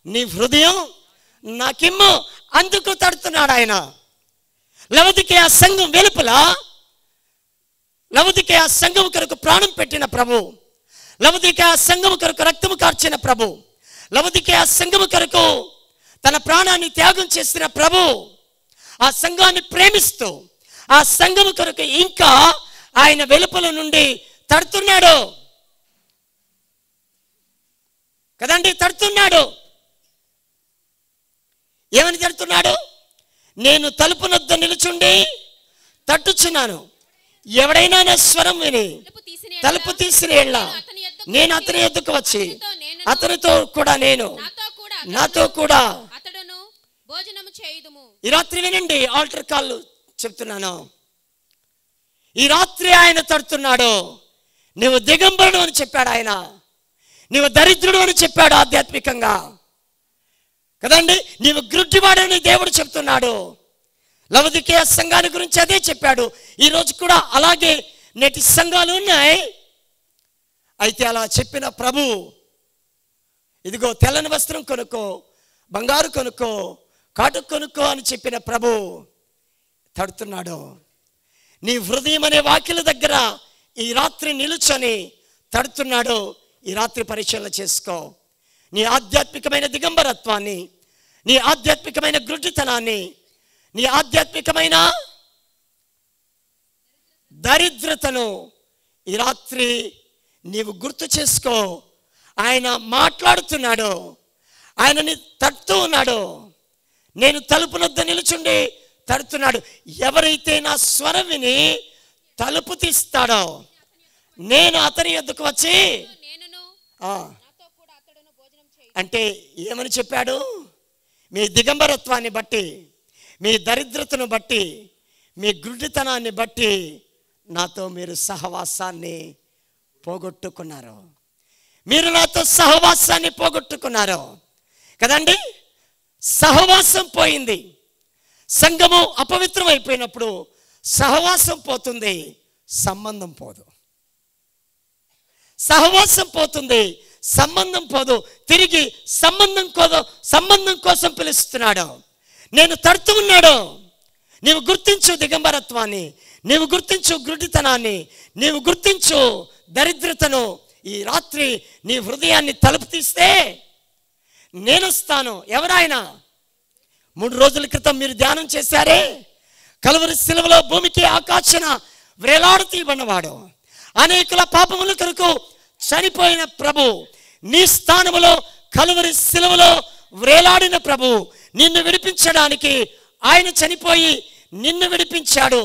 నీ హృదయం నాకిమ్ము. అందుకు తడుతున్నాడు ఆయన. లవొదికయ సంఘం వెలుపల, లవొదికయ సంఘం కొరకు ప్రాణం పెట్టిన ప్రభు, లవొదికయ సంఘం కొరకు రక్తము కార్చిన ప్రభు, లవొదికయ సంఘం కొరకు తన ప్రాణాన్ని త్యాగం చేసిన ప్రభు, ఆ సంఘాన్ని ప్రేమిస్తూ ఆ సంఘము కొరకు ఇంకా ఆయన వెలుపల నుండి తడుతున్నాడు కదండి. తడుతున్నాడు. ఏమని తడుతున్నాడు? నేను తలుపు నొద్ద నిలుచుండి తట్టుచున్నాను. ఎవడైనా నా స్వరం విని తలుపు తీసిన ఎడల నేను అతని యొద్దకు వచ్చి అతనితో కూడా నేను, నాతో కూడా భోజనము చేయుదుము. ఈ రాత్రి వినండి, ఆల్టర్ కాల్ చెప్తున్నాను. ఈ రాత్రి ఆయన తడుతున్నాడు. నువ్వు దిగంబరుడు అని చెప్పాడు ఆయన. నీవు దరిద్రుడు అని చెప్పాడు ఆధ్యాత్మికంగా కదండి. నీవు గ్రుడ్డివాడని దేవుడు చెప్తున్నాడు. లవొదికయ సంఘాన్ని గురించి అదే చెప్పాడు. ఈరోజు కూడా అలాగే నేటి సంఘాలు ఉన్నాయి. అయితే అలా చెప్పిన ప్రభు, ఇదిగో తెల్లని వస్త్రం కొనుక్కో, బంగారు కొనుక్కో, కాటుక కొనుక్కో అని చెప్పిన ప్రభు తడుతున్నాడు. నీ హృదయం అనే వాకిల దగ్గర ఈ రాత్రి నిలుచొని తడుతున్నాడు. ఈ రాత్రి పరిశీలన చేసుకో. నీ ఆధ్యాత్మికమైన దిగంబరత్వాన్ని, నీ ఆధ్యాత్మికమైన గ్రుడ్డితనాన్ని, నీ ఆధ్యాత్మికమైన దరిద్రతను ఈ రాత్రి నీవు గుర్తు చేసుకో. ఆయన మాట్లాడుతున్నాడు. ఆయనని తడుతూ ఉన్నాడు. నేను తలుపు నొద్ద నిలుచుండి తడుతున్నాడు. ఎవరైతే నా స్వరం విని తలుపు తీస్తాడో నేను అతని యొద్దకు వచ్చి. అంటే ఏమని చెప్పాడు? మీ దిగంబరత్వాన్ని బట్టి, మీ దరిద్రతను బట్టి, మీ గుడ్డితనాన్ని బట్టి నాతో మీరు సహవాసాన్ని పోగొట్టుకున్నారు. మీరు నాతో సహవాసాన్ని పోగొట్టుకున్నారు కదండి. సహవాసం పోయింది. సంఘము అపవిత్రం అయిపోయినప్పుడు సహవాసం పోతుంది, సంబంధం పోదు. సహవాసం పోతుంది, సంబంధం పోదు. తిరిగి సంబంధం కోసం పిలుస్తున్నాడు. నేను తడుతూ ఉన్నాడు. నీవు గుర్తించు దిగంబరత్వాన్ని, నీవు గుర్తించు గుడ్డితనాన్ని, నీవు గుర్తించు దరిద్రతను. ఈ రాత్రి నీ హృదయాన్ని తలుపు తీస్తే నేను వస్తాను. ఎవరైనా 3 రోజుల క్రితం మీరు ధ్యానం చేశారే, కలువరి శిలువలో భూమికి ఆకాశన వేలాడుతీయబడినవాడు, అనేకుల పాపముల కొరకు చనిపోయిన ప్రభు నీ స్థానములో కలువరి శిలువలో వ్రేలాడిన ప్రభు నిన్ను విడిపించడానికి ఆయన చనిపోయి నిన్ను విడిపించాడు.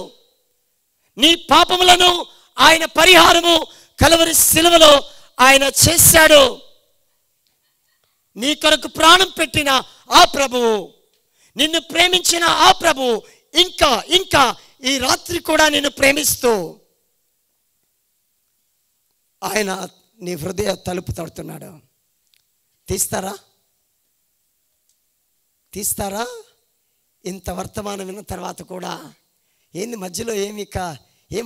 నీ పాపములను ఆయన పరిహారము కలువరి శిలువలో ఆయన చేశాడు. నీ కొరకు ప్రాణం పెట్టిన ఆ ప్రభువు, నిన్ను ప్రేమించిన ఆ ప్రభువు ఇంకా ఇంకా ఈ రాత్రి కూడా నిన్ను ప్రేమిస్తూ ఆయన నీ హృదయ తలుపు తడుతున్నాడు. తీస్తారా? ఇంత వర్తమానం విన్న తర్వాత కూడా ఏంది మధ్యలో ఏం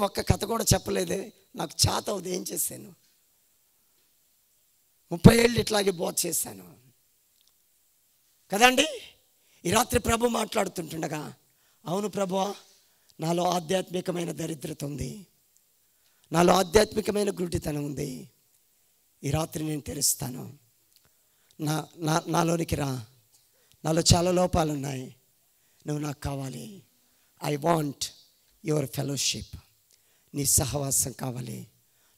ఒక్క కథ కూడా చెప్పలేదు. నాకు చేత అవుతుంది, ఏం చేశాను? 30 ఏళ్ళు ఇట్లాగే బోధ చేశాను కదండి. ఈ రాత్రి ప్రభు మాట్లాడుతుంటుండగా, అవును ప్రభువా, నాలో ఆధ్యాత్మికమైన దరిద్రత ఉంది, నాలో ఆధ్యాత్మికమైన గుడ్డితనం ఉంది. ఈ రాత్రి నేను తెరుస్తాను. నాలోనికి రా. నాలో చాలా లోపాలు ఉన్నాయి, నువ్వు నాకు కావాలి. I want your fellowship. నీ సహవాసం కావాలి.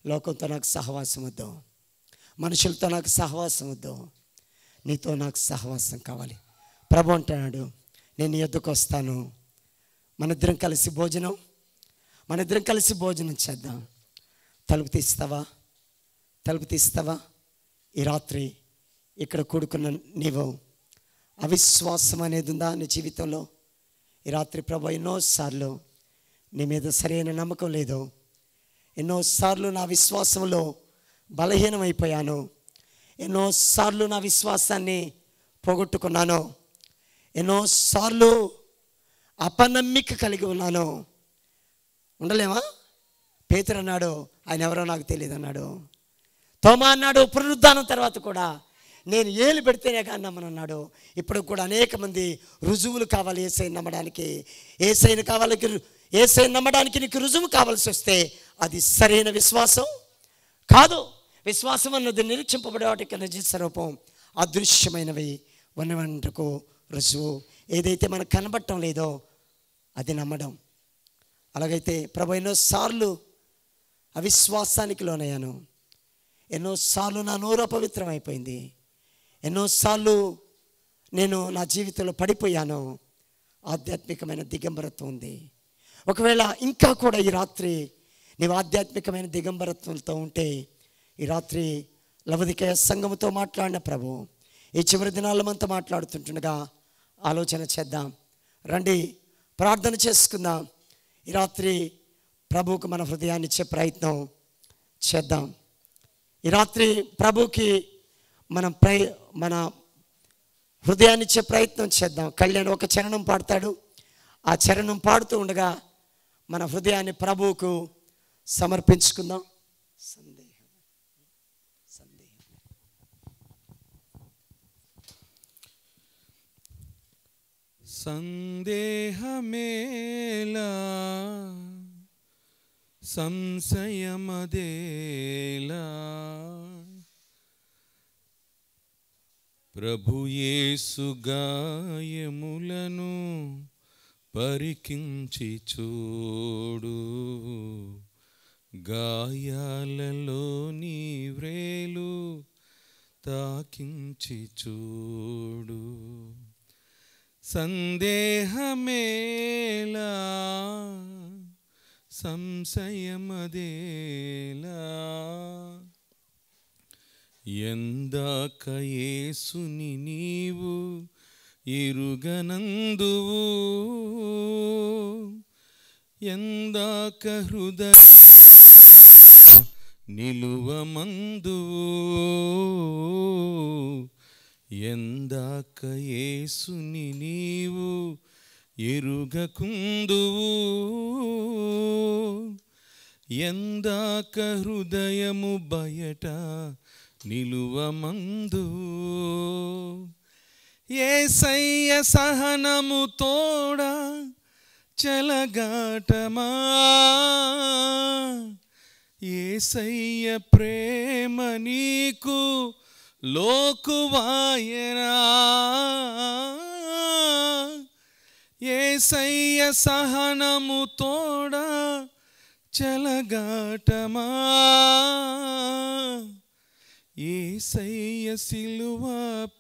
లోకంతో నాకు సహవాసం వద్దు, మనుషులతో నాకు సహవాసం వద్దు, నీతో నాకు సహవాసం కావాలి. ప్రభు అంటున్నాడు, నేను నీ యొద్దకు వస్తాను, మనిద్దరం కలిసి భోజనం చేద్దాం. తలుపు తీస్తావా? ఈ రాత్రి ఇక్కడ కూడుకున్న నీవు అవిశ్వాసం అనేది ఉందా నీ జీవితంలో? ఈ రాత్రి ప్రభు, ఎన్నోసార్లు నీ మీద సరైన నమ్మకం లేదు, ఎన్నోసార్లు నా విశ్వాసంలో బలహీనమైపోయాను, ఎన్నోసార్లు నా విశ్వాసాన్ని పోగొట్టుకున్నాను, ఎన్నోసార్లు అపనమ్మిక కలిగి ఉన్నాను. ఉండలేమా? పేతురు అన్నాడు, ఆయన ఎవరో నాకు తెలియదు అన్నాడు. తోమా అన్నాడు, పునరుద్ధానం తర్వాత కూడా నేను ఏలు పెడితేనే కానీ నమ్మనన్నాడు. ఇప్పుడు కూడా అనేక మంది రుజువులు కావాలి యేసయ్యను నమ్మడానికి. యేసయ్యను నమ్మడానికి నీకు రుజువు కావాల్సి వస్తే అది సరైన విశ్వాసం కాదు. విశ్వాసం అన్నది నిరీక్షింపబడే వాటికి నిజ స్వరూపం, అదృశ్యమైనవి ఉన్నవంటకు రుజువు. ఏదైతే మనకు కనబడటం లేదో అది నమ్మడం. అలాగైతే ప్రభు, ఎన్నోసార్లు అవిశ్వాసానికి లోనయ్యాను, ఎన్నోసార్లు నా నోరు అపవిత్రం అయిపోయింది, ఎన్నోసార్లు నేను నా జీవితంలో పడిపోయాను, ఆధ్యాత్మికమైన దిగంబరత్వం ఉంది. ఒకవేళ ఇంకా కూడా ఈ రాత్రి నీవు ఆధ్యాత్మికమైన దిగంబరత్వంతో ఉంటే, ఈ రాత్రి లవదికయ సంఘముతో మాట్లాడిన ప్రభు ఈ చివరి దినాలమంతా మాట్లాడుతుంటుండగా ఆలోచన చేద్దాం. రండి, ప్రార్థన చేసుకుందాం. ఈ రాత్రి ప్రభువుకు మన హృదయాన్ని ఇచ్చే ప్రయత్నం చేద్దాం. ఈ రాత్రి ప్రభుకి మన హృదయాన్ని ఇచ్చే ప్రయత్నం చేద్దాం. కళ్యాణ్ ఒక చరణం పాడతాడు. ఆ చరణం పాడుతూ ఉండగా మన హృదయాన్ని ప్రభువుకు సమర్పించుకుందాం. సందేహమేలా సంశయమదేలా, ప్రభుయేసు గాయములను పరికించి చూడు, గాయాలలో నీ వ్రేలు తాకించి చూడు. సందేహమేలా సంశయమదేలా, ఎందాక యేసుని నీవు ఎరుగనందువు, ఎందాక హృదయ నిలువమందువు, ఎందాక యేసుని నీవు ఎరుగకుందువు, ఎందాక హృదయము బయట నిలువమందువు. యేసయ్య సహనము తోడా చెలగాటమా, యేసయ్య ప్రేమ నీకు లోకువాయనా, యేసయ్య సహనము తోడా చెలగాటమా, యేసయ్య సిలువ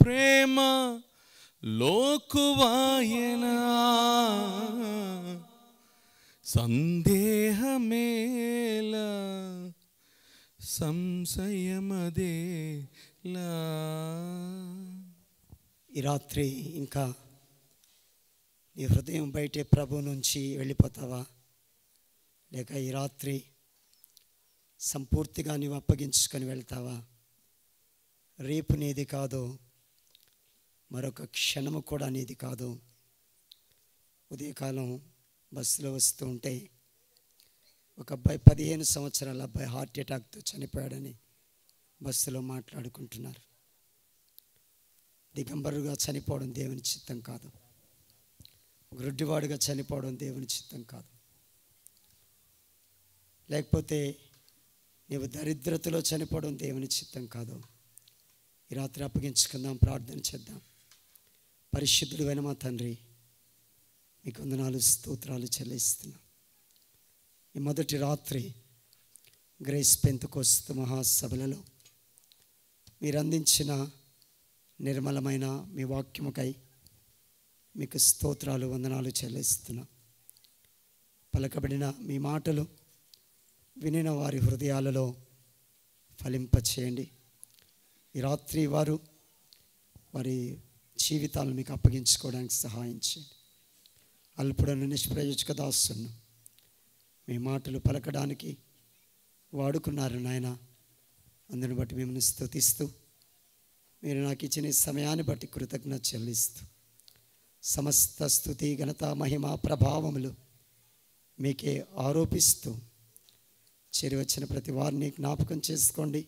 ప్రేమ లోకువాయనా సందేహమేలా సంశయమదేలా. ఈ రాత్రి ఇంకా నీ హృదయం బయటే ప్రభు నుంచి వెళ్ళిపోతావా, లేక ఈ రాత్రి సంపూర్తిగా నీవు అప్పగించుకొని వెళ్తావా? రేపు నీది కాదు, మరొక క్షణము కూడా నీది కాదు. ఉదయకాలం బస్సులో వస్తూ ఉంటే ఒక అబ్బాయి 15 సంవత్సరాల అబ్బాయి హార్ట్ అటాక్తో చనిపోయాడని బస్సులో మాట్లాడుకుంటున్నారు. దిగంబరుగా చనిపోవడం దేవుని చిత్తం కాదు, గ్రుడ్డివాడుగా చనిపోవడం దేవుని చిత్తం కాదు. లేకపోతే నీవు దరిద్రతలో చనిపోవడం దేవుని చిత్తం కాదు. ఈ రాత్రి అప్పగించుకుందాం, ప్రార్థన చేద్దాం. పరిశుద్ధుడైన మా తండ్రి, మీకు వందనాలు, స్తోత్రాలు చెల్లిస్తున్నాం. ఈ మొదటి రాత్రి గ్రేస్ పెంతెకోస్తు మహాసభలలో మీరు అందించిన నిర్మలమైన మీ వాక్యముకై మీకు స్తోత్రాలు, వందనాలు చెల్లిస్తున్నాం. పలకబడిన మీ మాటలు వినిన వారి హృదయాలలో ఫలింపచేయండి. ఈ రాత్రి వారి జీవితాలను మీకు అప్పగించుకోవడానికి సహాయం చేయండి. అల్పుడను నిష్ప్రయోజక దాసును మీ మాటలు పలకడానికి వాడుకున్నారు నాయన. అందుని బట్టి మిమ్మల్ని స్తుతిస్తూ, మీరు నాకు ఇచ్చిన సమయాన్ని బట్టి కృతజ్ఞత చెల్లిస్తూ, సమస్త స్తుతి ఘనత మహిమ ప్రభావములు మీకే ఆరోపిస్తూ, చేరి వచ్చిన ప్రతి వారిని జ్ఞాపకం చేసుకోండి.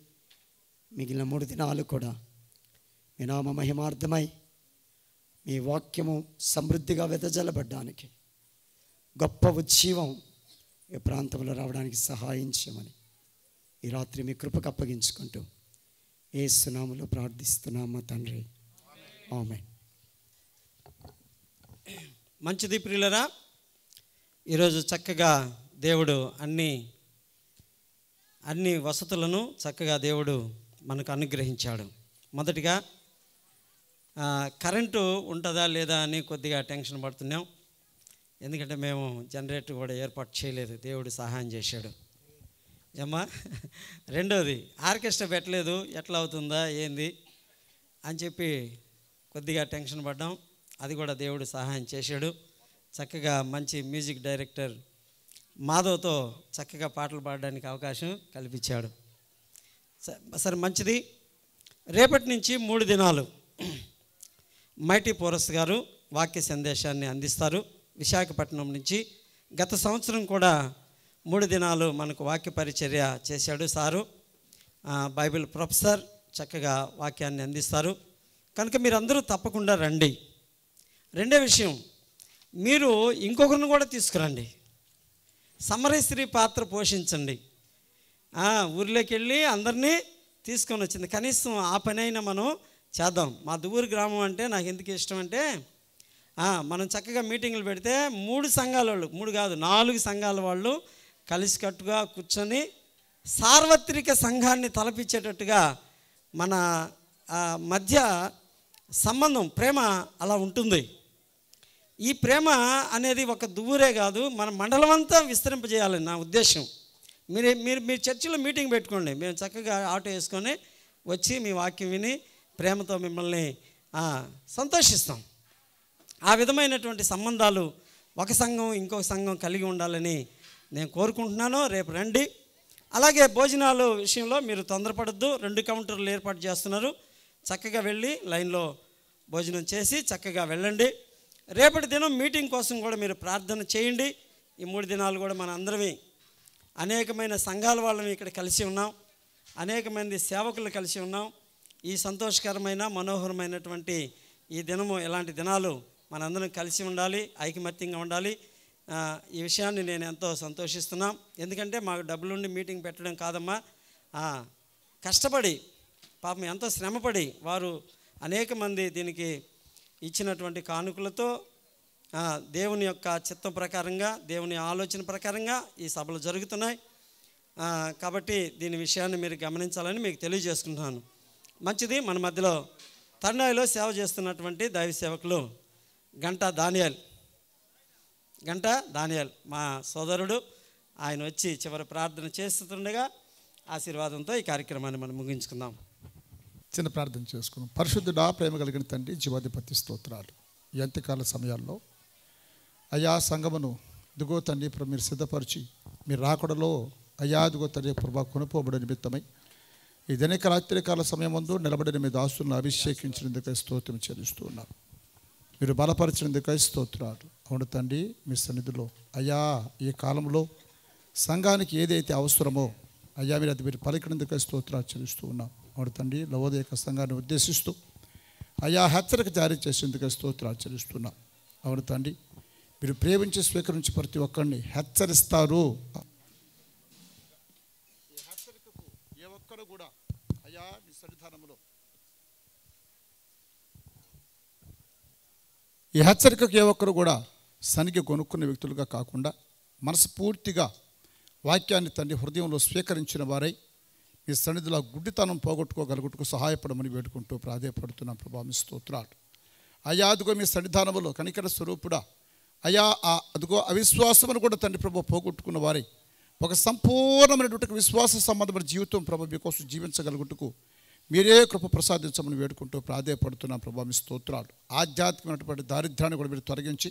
మిగిలిన 3 దినాలు కూడా మీ నామ మహిమార్థమై మీ వాక్యము సమృద్ధిగా వెదజల్లబడ్డానికి, గొప్ప ఉజ్జీవం ఈ ప్రాంతంలో రావడానికి సహాయం చేయమని ఈ రాత్రి మీ కృపకు అప్పగించుకుంటూ యేసు నామములో ప్రార్థిస్తున్నాం మా తండ్రి, ఆమేన్. మంచిది ప్రియులరా, ఈరోజు చక్కగా దేవుడు అన్ని వసతులను చక్కగా దేవుడు మనకు అనుగ్రహించాడు. మొదటిగా కరెంటు ఉంటుందా లేదా అని కొద్దిగా టెన్షన్ పడుతున్నాం. ఎందుకంటే మేము జనరేటర్ కూడా ఏర్పాటు చేయలేదు, దేవుడు సహాయం చేశాడు ఏమ్మా. రెండోది, ఆర్కెస్ట్రా పెట్టలేదు, ఎట్లా అవుతుందా ఏంది అని చెప్పి కొద్దిగా టెన్షన్ పడ్డాం. అది కూడా దేవుడు సహాయం చేశాడు. చక్కగా మంచి మ్యూజిక్ డైరెక్టర్ మాధవ్తో చక్కగా పాటలు పాడడానికి అవకాశం కల్పించాడు. సరే మంచిది. రేపటి నుంచి 3 దినాలు మైటీ పోరస్ గారు వాక్య సందేశాన్ని అందిస్తారు విశాఖపట్నం నుంచి. గత సంవత్సరం కూడా 3 దినాలు మనకు వాక్య పరిచర్య చేశాడు సారు. బైబిల్ ప్రొఫెసర్ చక్కగా వాక్యాన్ని అందిస్తారు కనుక మీరందరూ తప్పకుండా రండి. రెండో విషయం, మీరు ఇంకొకరిని కూడా తీసుకురండి, సమరస్త్రీ పాత్ర పోషించండి. ఊర్లోకి వెళ్ళి అందరినీ తీసుకొని వచ్చింది, కనీసం ఆ పని అయినా మనం చేద్దాం. మా దువ్వూరు గ్రామం అంటే నాకు ఎందుకు ఇష్టం అంటే, మనం చక్కగా మీటింగులు పెడితే 3 సంఘాల వాళ్ళు, 3 కాదు 4 సంఘాల వాళ్ళు కలిసికట్టుగా కూర్చొని సార్వత్రిక సంఘాన్ని తలపించేటట్టుగా మన మధ్య సంబంధం, ప్రేమ అలా ఉంటుంది. ఈ ప్రేమ అనేది ఒక దువ్వూరే కాదు, మన మండలం అంతా విస్తరింపజేయాలని నా ఉద్దేశం. మీరు చర్చిలో మీటింగ్ పెట్టుకోండి, మేము చక్కగా ఆటో వేసుకొని వచ్చి మీ వాక్యం విని ప్రేమతో మిమ్మల్ని సంతోషిస్తాం. ఆ విధమైనటువంటి సంబంధాలు ఒక సంఘం ఇంకొక సంఘం కలిగి ఉండాలని నేను కోరుకుంటున్నాను. రేపు రండి. అలాగే భోజనాలు విషయంలో మీరు తొందరపడద్దు, 2 కౌంటర్లు ఏర్పాటు చేస్తున్నారు. చక్కగా వెళ్ళి లైన్లో భోజనం చేసి చక్కగా వెళ్ళండి. రేపటి దినం మీటింగ్ కోసం కూడా మీరు ప్రార్థన చేయండి. ఈ 3 దినాలు కూడా మన అందరమే అనేకమైన సంఘాల వాళ్ళని ఇక్కడ కలిసి ఉన్నాం, అనేక మంది సేవకులు కలిసి ఉన్నాం. ఈ సంతోషకరమైన మనోహరమైనటువంటి ఈ దినము, ఇలాంటి దినాలు మనందరం కలిసి ఉండాలి, ఐకమత్యంగా ఉండాలి. ఈ విషయాన్ని నేను ఎంతో సంతోషిస్తున్నాం. ఎందుకంటే మాకు డబ్బులుండి మీటింగ్ పెట్టడం కాదమ్మా, కష్టపడి పాపం ఎంతో శ్రమపడి వారు అనేక మంది దీనికి ఇచ్చినటువంటి కానుకలతో దేవుని యొక్క చిత్తం ప్రకారంగా, దేవుని ఆలోచన ప్రకారంగా ఈ సభలు జరుగుతున్నాయి. కాబట్టి దీని విషయాన్ని మీరు గమనించాలని మీకు తెలియజేసుకుంటున్నాను. మంచిది. మన మధ్యలో తండాయిలో సేవ చేస్తున్నటువంటి దైవ సేవకులు గంటా దానియాల్ మా సోదరుడు. ఆయన వచ్చి చివరి ప్రార్థన చేస్తుండగా ఆశీర్వాదంతో ఈ కార్యక్రమాన్ని మనం ముగించుకుందాం. చిన్న ప్రార్థన చేసుకున్నాం. పరిశుద్ధుడా, ప్రేమ కలిగిన తండ్రి, జీవాధిపతి స్తోత్రాలు. ఈ అంత్యకాల సమయాల్లో అయా సంగమును దిగో తండ్రి ప్రభు మీరు సిద్ధపరిచి మీరు రాకడలో అయా దిగో తండ్రి ప్రభా కొనుపోబడి నిమిత్తమై ఈ దినక రాత్రికాల సమయం ముందు నిలబడిన మీ దాసులను అభిషేకించినందుకై స్తోత్రం చెల్లిస్తూ ఉన్నారు. మీరు బలపరిచినందుకై స్తోత్రాలు. అవును తండ్రి, మీ సన్నిధిలో అయ్యా ఈ కాలంలో సంఘానికి ఏదైతే అవసరమో అయ్యా మీరు అది మీరు పలికినందుకై స్తోత్రాలు చెల్లిస్తూ ఉన్నాం. అవును తండ్రి, లవోదయక సంఘాన్ని ఉద్దేశిస్తూ అయ్యా హెచ్చరిక జారీ చేసేందుకై స్తోత్రాలు చెల్లిస్తున్నాం. అవును తండ్రి, మీరు ప్రేమించి స్వీకరించి ప్రతి ఒక్కరిని హెచ్చరిస్తారు. ఈ హెచ్చరికకు ఏ ఒక్కరు కూడా అయ్యా మీ సన్నిధానంలో ఈ హెచ్చరికకు ఏ ఒక్కరు కూడా సనికి కొనుక్కున్న వ్యక్తులుగా కాకుండా మనస్ఫూర్తిగా వాక్యాన్ని తండ్రి హృదయంలో స్వీకరించిన వారై మీ సన్నిధిలో గుడ్డితనం పోగొట్టుకోగలుగుటకు సహాయపడమని వేడుకుంటూ ప్రాధేయపడుతున్నాం. ప్రభా మీ స్తోత్రాలు. అయ్యా అదిగో మీ సన్నిధానంలో కనికర స్వరూపుడా అయ్యా అదిగో అవిశ్వాసమును కూడా తండ్రి ప్రభు పోగొట్టుకున్న వారై ఒక సంపూర్ణమైనటువంటి విశ్వాస సంబంధమైన జీవితం ప్రభు మీకోసం జీవించగలుగుటకు మీరే కృప ప్రసాదించమని వేడుకుంటూ ప్రాధేయపడుతున్నాం. ప్రభా మీ స్తోత్రాలు. ఆధ్యాత్మికమైనటువంటి దారిద్ర్యాన్ని కూడా మీరు తొలగించి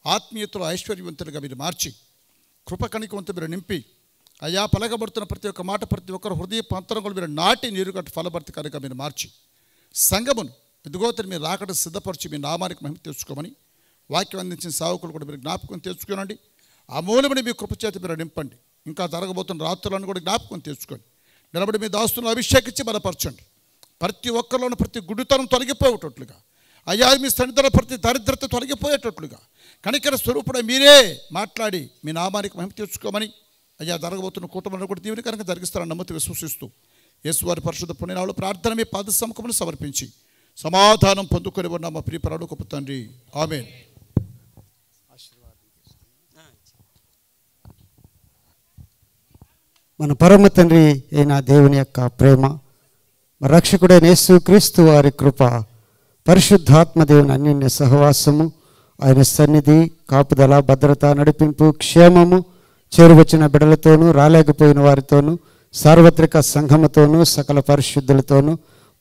ఆత్మీయతలో ఐశ్వర్యవంతులుగా మీరు మార్చి కృప కణికవంతు మీరు నింపి అయ్యా పలకబడుతున్న ప్రతి ఒక్క మాట ప్రతి ఒక్కరు హృదయ పంతరం కూడా మీరు నాటి నీరుగట్టు ఫలభర్తికరంగా మీరు మార్చి సంఘమును ఎదుగోతని మీరు రాకడ సిద్ధపరిచి మీ నామానికి మహిమ తెచ్చుకోమని వాక్యం అందించిన సావుకులు కూడా మీరు జ్ఞాపకం తెచ్చుకోనండి. అమూల్యమని మీ కృప చేత మీరు నింపండి. ఇంకా జరగబోతున్న రాత్రులను కూడా జ్ఞాపకం తెచ్చుకొని నిలబడి మీ దాస్తులను అభిషేకించి బలపరచండి. ప్రతి ఒక్కరిలోనూ ప్రతి గుడితనం తొలగిపోయేటట్లుగా అయ్యా మీ సన్నిధిలో ప్రతి దరిద్రత తొలగిపోయేటట్లుగా కనికర స్వరూపుడ మీరే మాట్లాడి మీ నామానికి మహిమ తెచ్చుకోమని అయ్యా జరగబోతున్న కూటమిలో కూడా దీవెనకరంగా జరిగిస్తారని నమ్మతి విశ్వసిస్తూ యేసువారి పరిశుద్ధ పుణ్యనామములో ప్రార్థన మీ పాద సముఖమును సమర్పించి సమాధానం పొందుకొని ఉన్న మా ప్రియ పరలోకపు తండ్రి, ఆమేన్. మన పరమ తండ్రి అయిన దేవుని యొక్క ప్రేమ, రక్షకుడైన యేసుక్రీస్తు వారి కృప, పరిశుద్ధాత్మ దేవుని అన్యోన్య సహవాసము, ఆయన సన్నిధి, కాపుదల, భద్రత, నడిపింపు, క్షేమము చేరువచ్చిన బిడ్డలతోనూ రాలేకపోయిన వారితోనూ సార్వత్రిక సంఘముతోనూ సకల పరిశుద్ధులతోనూ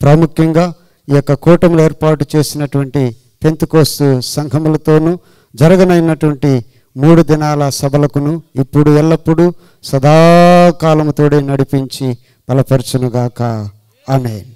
ప్రాముఖ్యంగా ఈ యొక్క కూటమిలో ఏర్పాటు చేసినటువంటి పెంతెకోస్తు సంఘములతోనూ జరగనైనటువంటి 3 దినాల సభలకును ఇప్పుడు ఎల్లప్పుడూ సదాకాలముతోడే నడిపించి బలపరచునుగాక. ఆమేన్.